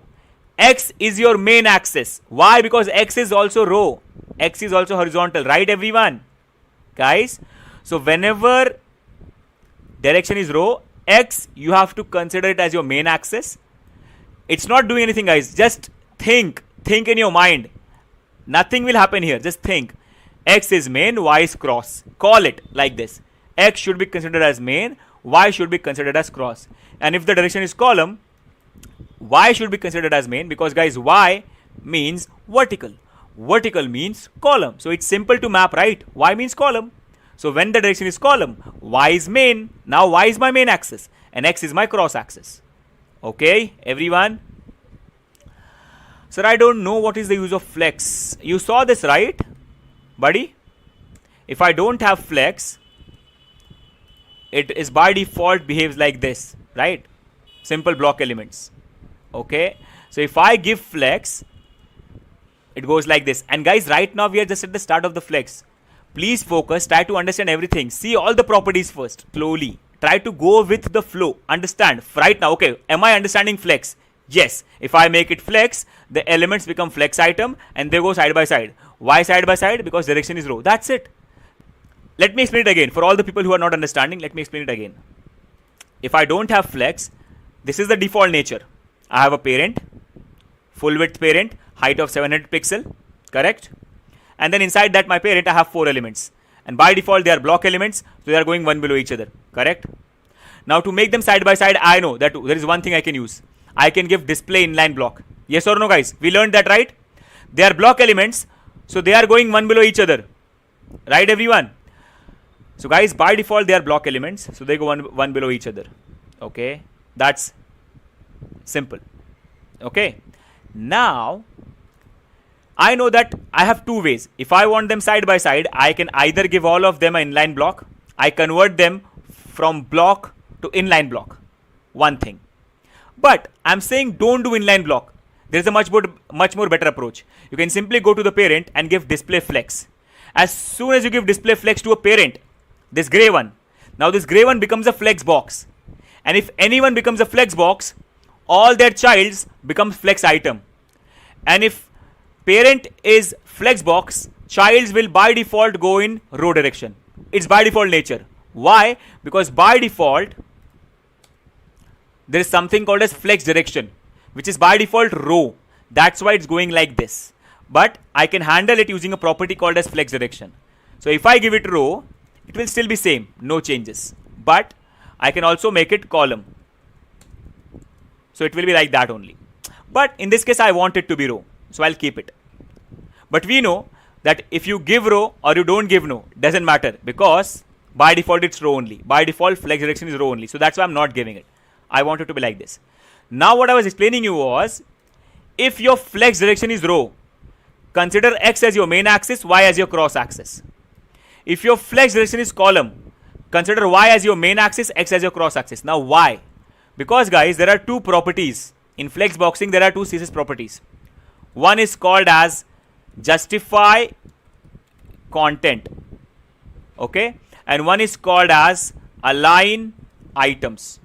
x is your main axis. Why? Because x is also row, x is also horizontal, right everyone? Guys, so whenever direction is row, x you have to consider it as your main axis. It's not doing anything, guys. Just think in your mind. Nothing will happen here. Just think. X is main, y is cross. Call it like this. X should be considered as main, y should be considered as cross. And if the direction is column, y should be considered as main, because guys, y means vertical. Vertical means column. So it's simple to map, right? Y means column. So when the direction is column, y is main. Now y is my main axis and x is my cross axis. Okay, everyone? Sir, I don't know what is the use of flex. You saw this, right, buddy? If I don't have flex, it is by default behaves like this, right? Simple block elements. Okay, so if I give flex, it goes like this. And guys, right now we are just at the start of the flex. Please focus, try to understand everything. See all the properties first, slowly. Try to go with the flow. Understand right now. Okay, am I understanding flex? Yes. If I make it flex, the elements become flex item and they go side by side. Why side by side? Because direction is row. That's it. Let me explain it again. For all the people who are not understanding, let me explain it again. If I don't have flex, this is the default nature. I have a parent, full width parent, height of 700 pixel, correct? And then inside that my parent, I have 4 elements. And by default, they are block elements, so they are going one below each other, correct? Now to make them side by side, I know that there is one thing I can use. I can give display inline block. Yes or no, guys? We learned that, right? They are block elements, so they are going one below each other, right everyone? So guys, by default, they are block elements, so they go one below each other. Okay, that's simple. Okay, now I know that I have two ways. If I want them side by side, I can either give all of them an inline block. I convert them from block to inline block. One thing. But I'm saying don't do inline block. There is a much more better approach. You can simply go to the parent and give display flex. As soon as you give display flex to a parent, this gray one, now this gray one becomes a flex box. And if anyone becomes a flex box, all their childs becomes flex item. And if parent is flex box, childs will by default go in row direction. It's by default nature. Why? Because by default there is something called as flex direction, which is by default row. That's why it's going like this. But I can handle it using a property called as flex direction. So if I give it row, it will still be same, no changes. But I can also make it column. So it will be like that only. But in this case, I want it to be row. So I'll keep it. But we know that if you give row or you don't give no, doesn't matter, because by default it's row only. By default flex direction is row only. So that's why I'm not giving it. I want it to be like this. Now what I was explaining you was, if your flex direction is row, consider x as your main axis, y as your cross axis. If your flex direction is column, consider y as your main axis, x as your cross axis. Now why? Because guys, there are two properties. In flexboxing, there are two CSS properties. One is called as justify content. Okay. And one is called as align items.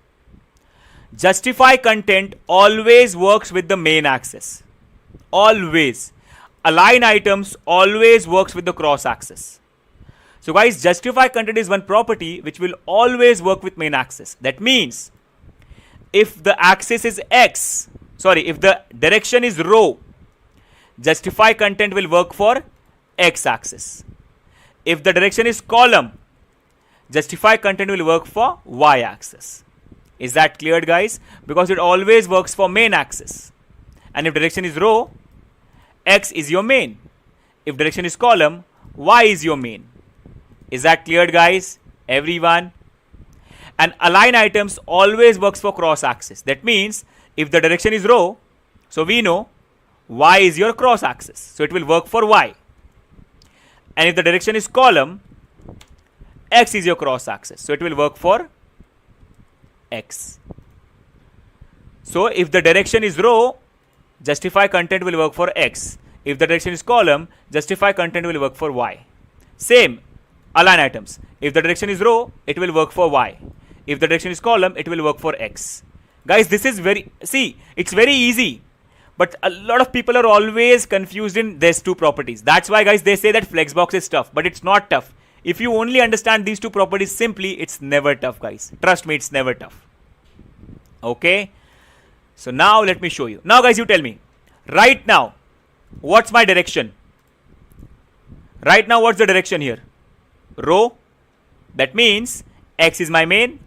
Justify content always works with the main axis. Always. Align items always works with the cross axis. So guys, justify content is one property which will always work with main axis. That means if the axis is x, if the direction is row, justify content will work for x axis. If the direction is column, justify content will work for y axis. Is that clear, guys? Because it always works for main axis. And if direction is row, x is your main. If direction is column, y is your main. Is that clear, guys? Everyone? And align items always works for cross axis. That means if the direction is row, so we know y is your cross axis. So it will work for y. And if the direction is column, x is your cross axis. So it will work for x. So if the direction is row, justify content will work for x. If the direction is column, justify content will work for y. Same, align items. If the direction is row, it will work for y. If the direction is column, it will work for x. Guys, this is it's very easy. But a lot of people are always confused in these two properties. That's why, guys, they say that Flexbox is tough. But it's not tough. If you only understand these two properties simply, it's never tough, guys. Trust me, it's never tough. Okay. So now let me show you. Now, guys, you tell me. Right now, what's my direction? Right now, what's the direction here? Row. That means x is my main.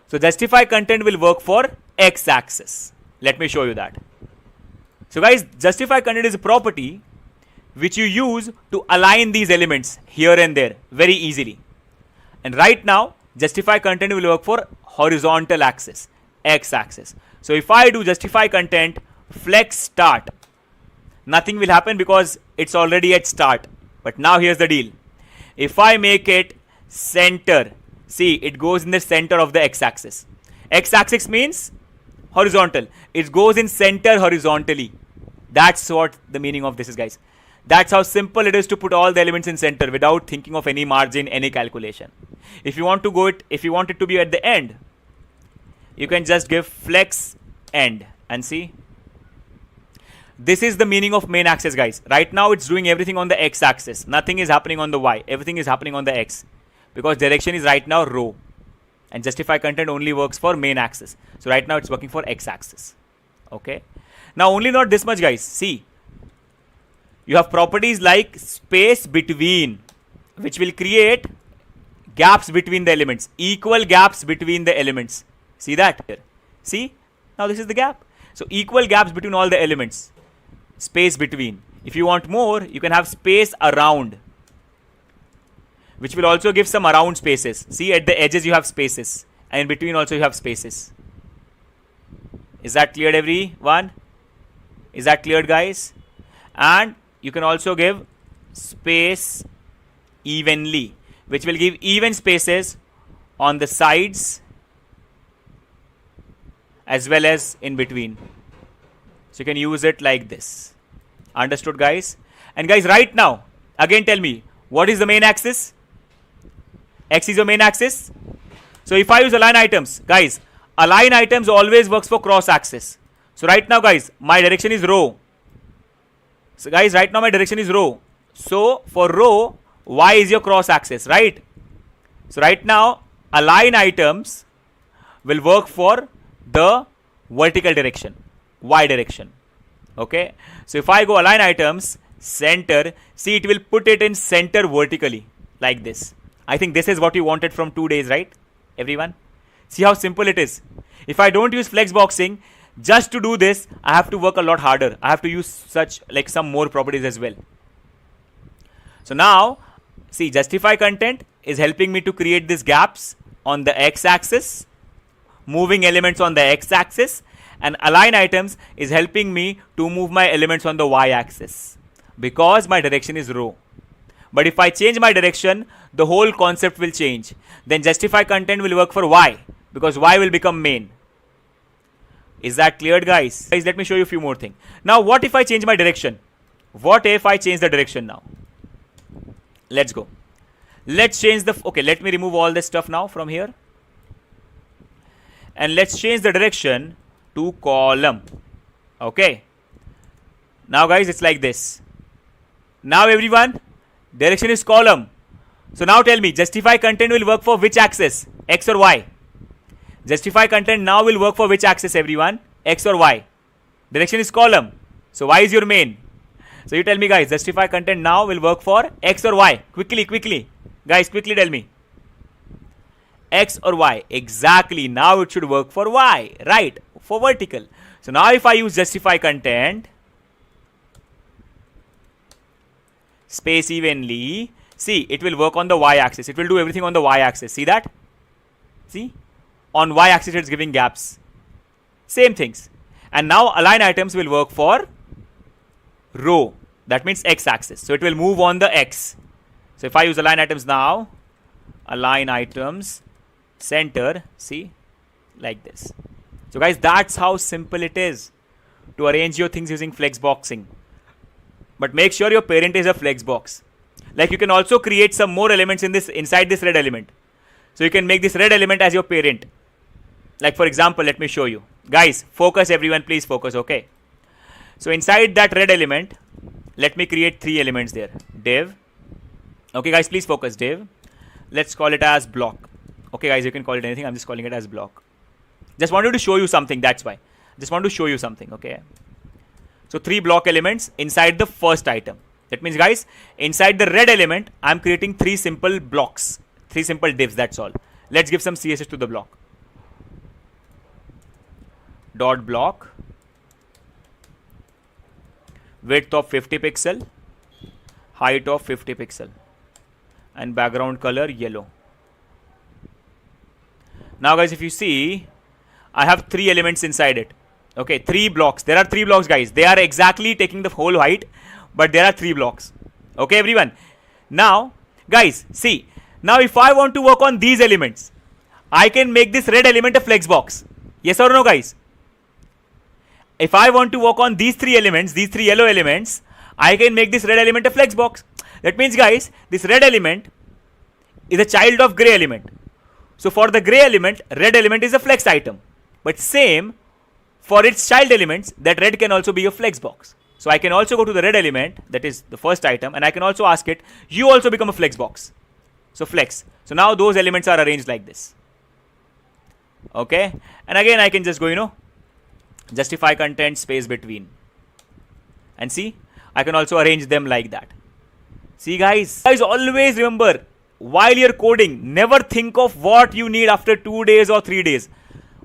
So justify content will work for x axis. Let me show you that. So guys, justify content is a property which you use to align these elements here and there very easily. And right now, justify content will work for horizontal axis, x axis. So if I do justify content flex start, nothing will happen because it's already at start. But now here's the deal. If I make it center, see, it goes in the center of the x axis. X axis means horizontal. It goes in center horizontally. That's what the meaning of this is, guys. That's how simple it is to put all the elements in center without thinking of any margin, any calculation. If you want it to be at the end, you can just give flex end and see. This is the meaning of main axis, guys. Right now it's doing everything on the x axis. Nothing is happening on the y. Everything is happening on the x. Because direction is right now row. And justify content only works for main axis. So right now it's working for x axis. Okay. Now only not this much, guys. See. You have properties like space between, which will create gaps between the elements. Equal gaps between the elements. See that here. See. Now this is the gap. So equal gaps between all the elements. Space between. If you want more, you can have space around, which will also give some around spaces. See, at the edges you have spaces, and in between also you have spaces. Is that cleared, everyone? Is that cleared, guys? And you can also give space evenly, which will give even spaces on the sides as well as in between. So you can use it like this. Understood, guys? And guys, right now, again tell me, what is the main axis? X is your main axis. So if I use align items, guys, align items always works for cross axis. So right now, guys, my direction is row. So guys, right now my direction is row. So for row, y is your cross axis, right? So right now, align items will work for the vertical direction, y direction. Okay. So if I go align items, center, see, it will put it in center vertically like this. I think this is what you wanted from 2 days, right? Everyone? See how simple it is. If I don't use flexboxing, just to do this, I have to work a lot harder. I have to use some more properties as well. So now, see, justify content is helping me to create these gaps on the x-axis, moving elements on the x-axis, and align items is helping me to move my elements on the y-axis because my direction is row. But if I change my direction, the whole concept will change. Then justify content will work for y, because y will become main. Is that clear, guys? Guys, let me show you a few more things. Now, what if I change my direction? What if I change the direction now? Let's go. Let's change the, okay, let me remove all this stuff now from here. And let's change the direction to column. Okay. Now, guys, it's like this. Now, everyone, direction is column. So now tell me, justify content will work for which axis? X or Y? Justify content now will work for which axis, everyone? X or Y? Direction is column. So Y is your main. So you tell me, guys, justify content now will work for X or Y? Quickly, quickly. Guys, quickly tell me. X or Y? Exactly. Now it should work for Y. Right. For vertical. So now if I use justify content, space evenly, see, it will work on the Y axis. It will do everything on the Y axis. See that? See? On Y axis it's giving gaps. Same things. And now align items will work for row. That means X axis. So it will move on the X. So if I use align items now, align items, center, see, like this. So guys, that's how simple it is to arrange your things using flexboxing. But make sure your parent is a flexbox. Like you can also create some more elements in this inside this red element. So you can make this red element as your parent. Like for example, let me show you. Guys, focus everyone, please focus, okay? So inside that red element, let me create 3 elements there. Div. Okay guys, please focus, div. Let's call it as block. Okay guys, you can call it anything. I'm just calling it as block. Just wanted to show you something, that's why. Just want to show you something, okay? So 3 block elements inside the first item. That means guys, inside the red element, I'm creating 3 simple blocks. 3 simple divs, that's all. Let's give some CSS to the block. Dot block. Width of 50 pixel. Height of 50 pixel. And background color yellow. Now guys, if you see, I have 3 elements inside it. Okay, 3 blocks. There are 3 blocks, guys. They are exactly taking the whole height, but there are 3 blocks. Okay, everyone. Now, guys, see. Now, if I want to work on these elements, I can make this red element a flexbox. Yes or no, guys? If I want to work on these 3 elements, these 3 yellow elements, I can make this red element a flexbox. That means, guys, this red element is a child of gray element. So, for the gray element, red element is a flex item. But same, for its child elements, that red can also be a flexbox. So, I can also go to the red element, that is the first item, and I can also ask it, you also become a flexbox. So, flex. So, now those elements are arranged like this. Okay. And again, I can just go, justify content space between. And see, I can also arrange them like that. See, guys, always remember, while you're coding, never think of what you need after 2 days or 3 days.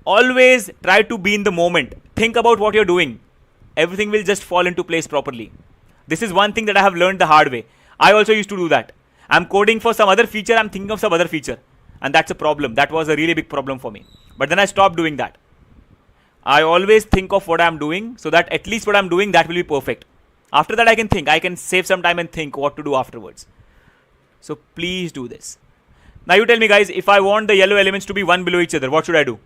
Always try to be in the moment. Think about what you're doing. Everything will just fall into place properly. This is one thing that I have learned the hard way. I also used to do that. I'm coding for some other feature, I'm thinking of some other feature. And that's a problem. That was a really big problem for me. But then I stopped doing that. I always think of what I'm doing so that at least what I'm doing, that will be perfect. After that, I can think. I can save some time and think what to do afterwards. So please do this. Now you tell me, guys, if I want the yellow elements to be one below each other, what should I do?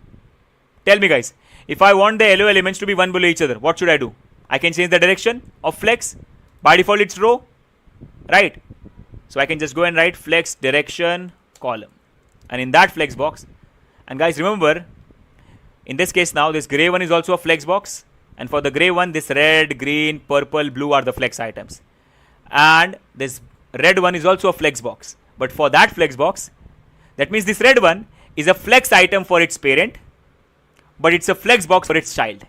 Tell me, guys. If I want the yellow elements to be one below each other, what should I do? I can change the direction of flex. By default, it's row. Right? So I can just go and write flex direction column. And in that flex box, and guys, remember, in this case now, this gray one is also a flex box. And for the gray one, this red, green, purple, blue are the flex items. And this red one is also a flex box. But for that flex box, that means this red one is a flex item for its parent, but it's a flex box for its child.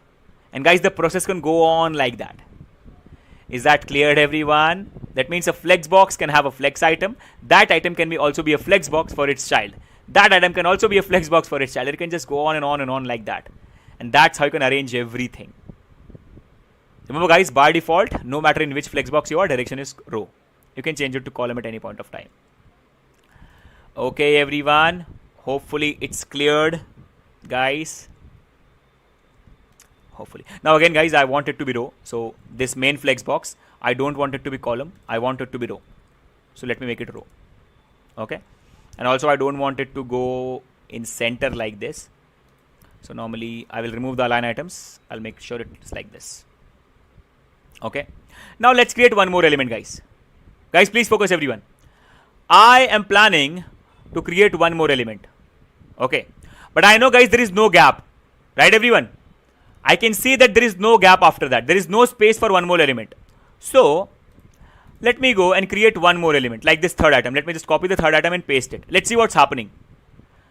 And guys, the process can go on like that. Is that clear, everyone? That means a flex box can have a flex item. That item can also be a flex box for its child. That item can also be a flex box for its child. It can just go on and on and on like that. And that's how you can arrange everything. Remember, guys, by default, no matter in which flex box you are, direction is row. You can change it to column at any point of time. Okay, everyone. Hopefully, it's cleared, guys. Hopefully. Now again, guys, I want it to be row. So this main flex box, I don't want it to be column. I want it to be row. So let me make it row. Okay. And also I don't want it to go in center like this. So normally I will remove the align items. I'll make sure it's like this. Okay. Now let's create one more element, guys. Guys, please focus, everyone. I am planning to create one more element. Okay. But I know, guys, there is no gap. Right, everyone? I can see that there is no gap after that. There is no space for one more element. So let me go and create one more element like this third item. Let me just copy the third item and paste it. Let's see what's happening.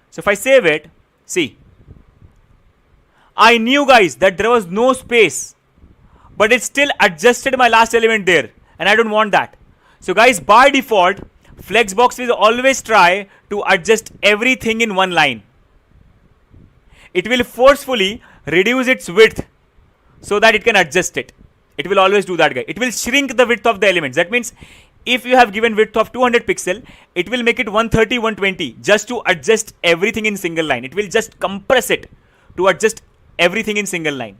So if I save it, see, I knew, guys, that there was no space, but it still adjusted my last element there, and I don't want that. So guys, by default, Flexbox will always try to adjust everything in one line. It will forcefully reduce its width so that it can adjust it. It will always do that, guys. It will shrink the width of the elements. That means if you have given width of 200 pixel, it will make it 130, 120 just to adjust everything in single line. It will just compress it to adjust everything in single line.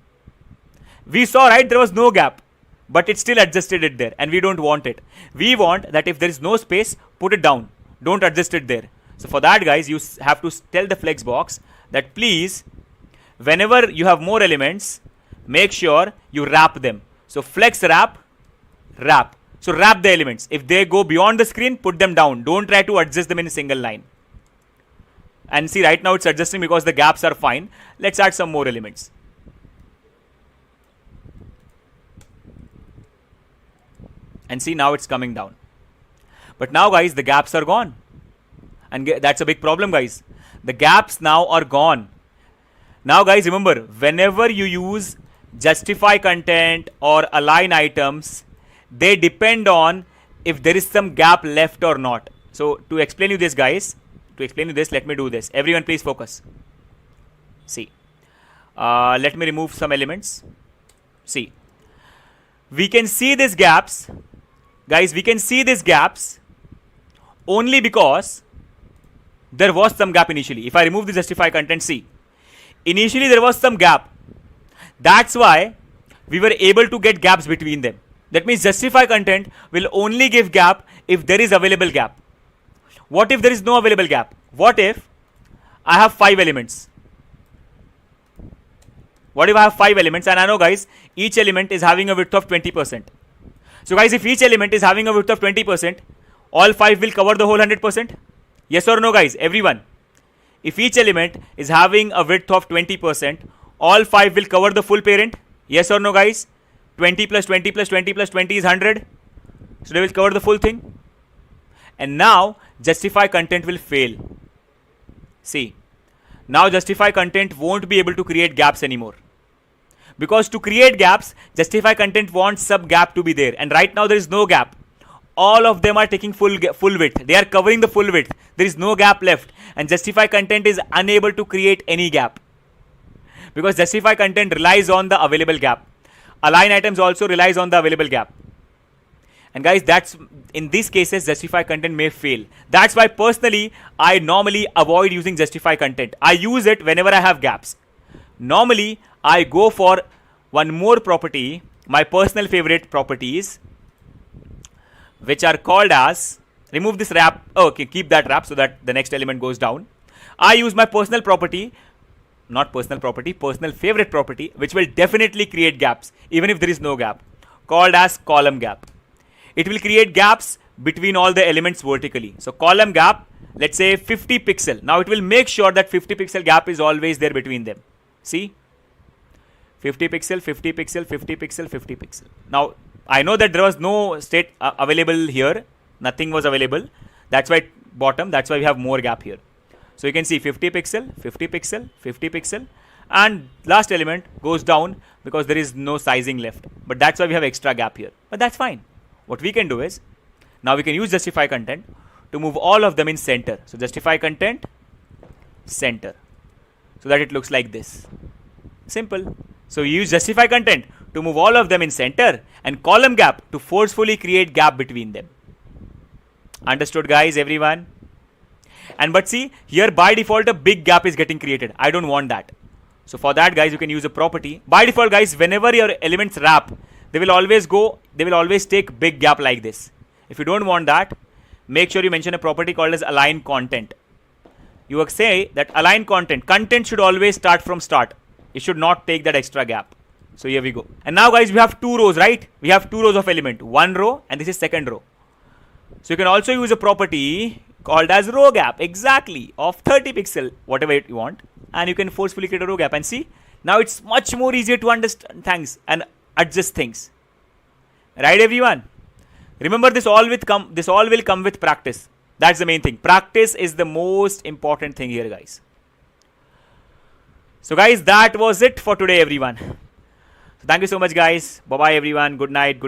We saw, right, there was no gap, but it still adjusted it there, and we don't want it. We want that if there is no space, put it down. Don't adjust it there. So for that, guys, you have to tell the Flexbox that please, whenever you have more elements, make sure you wrap them. So flex wrap, wrap. So wrap the elements. If they go beyond the screen, put them down. Don't try to adjust them in a single line. And see, right now it's adjusting because the gaps are fine. Let's add some more elements. And see, now it's coming down. But now, guys, the gaps are gone. And that's a big problem, guys. The gaps now are gone. Now, guys, remember, whenever you use justify content or align items, they depend on if there is some gap left or not. So to explain you this, guys, let me do this. Everyone, please focus. See, let me remove some elements. See, we can see these gaps. Guys, we can see these gaps only because there was some gap initially. If I remove the justify content, see, initially there was some gap. That's why we were able to get gaps between them. That means justify content will only give gap if there is available gap. What if there is no available gap? What if I have 5 elements? What if I have 5 elements and I know, guys, each element is having a width of 20%. So guys, if each element is having a width of 20%, all 5 will cover the whole 100%? Yes or no, guys? Everyone. If each element is having a width of 20%, all 5 will cover the full parent? Yes or no, guys? 20 plus 20 plus 20 plus 20 is 100. So they will cover the full thing. And now justify content will fail. See, now justify content won't be able to create gaps anymore. Because to create gaps, justify content wants sub gap to be there. And right now there is no gap. All of them are taking full width. They are covering the full width. There is no gap left. And justify content is unable to create any gap. Because justify content relies on the available gap. Align items also relies on the available gap. And guys, that's in these cases, justify content may fail. That's why personally, I normally avoid using justify content. I use it whenever I have gaps. Normally, I go for one more property, my personal favorite properties, which are called as, remove this wrap, okay, keep that wrap so that the next element goes down. I use my personal property, not personal property, personal favorite property, which will definitely create gaps, even if there is no gap, called as column gap. It will create gaps between all the elements vertically. So column gap, let's say 50 pixel. Now it will make sure that 50 pixel gap is always there between them. See? 50 pixel, 50 pixel, 50 pixel, 50 pixel. Now, I know that there was no state available here. Nothing was available. That's why bottom, that's why we have more gap here. So you can see 50 pixel, 50 pixel, 50 pixel. And last element goes down because there is no sizing left. But that's why we have extra gap here. But that's fine. What we can do is, now we can use justify content to move all of them in center. So justify content, center. So that it looks like this. Simple. So you use justify content to move all of them in center and column gap to forcefully create gap between them. Understood, guys, everyone? And but see, here by default a big gap is getting created. I don't want that. So for that, guys, you can use a property. By default, guys, whenever your elements wrap, they will always take big gap like this. If you don't want that, make sure you mention a property called as align content. You will say that align content should always start from start. It should not take that extra gap. So here we go. And now guys, we have two rows, right? We have two rows of element, one row and this is second row. So you can also use a property called as row gap, exactly, of 30 pixel, whatever you want. And you can forcefully create a row gap and see, now it's much more easier to understand things and adjust things. Right everyone? Remember this all will come with practice. That's the main thing. Practice is the most important thing here, guys. So guys, that was it for today, everyone. So thank you so much, guys. Bye bye everyone. Good night.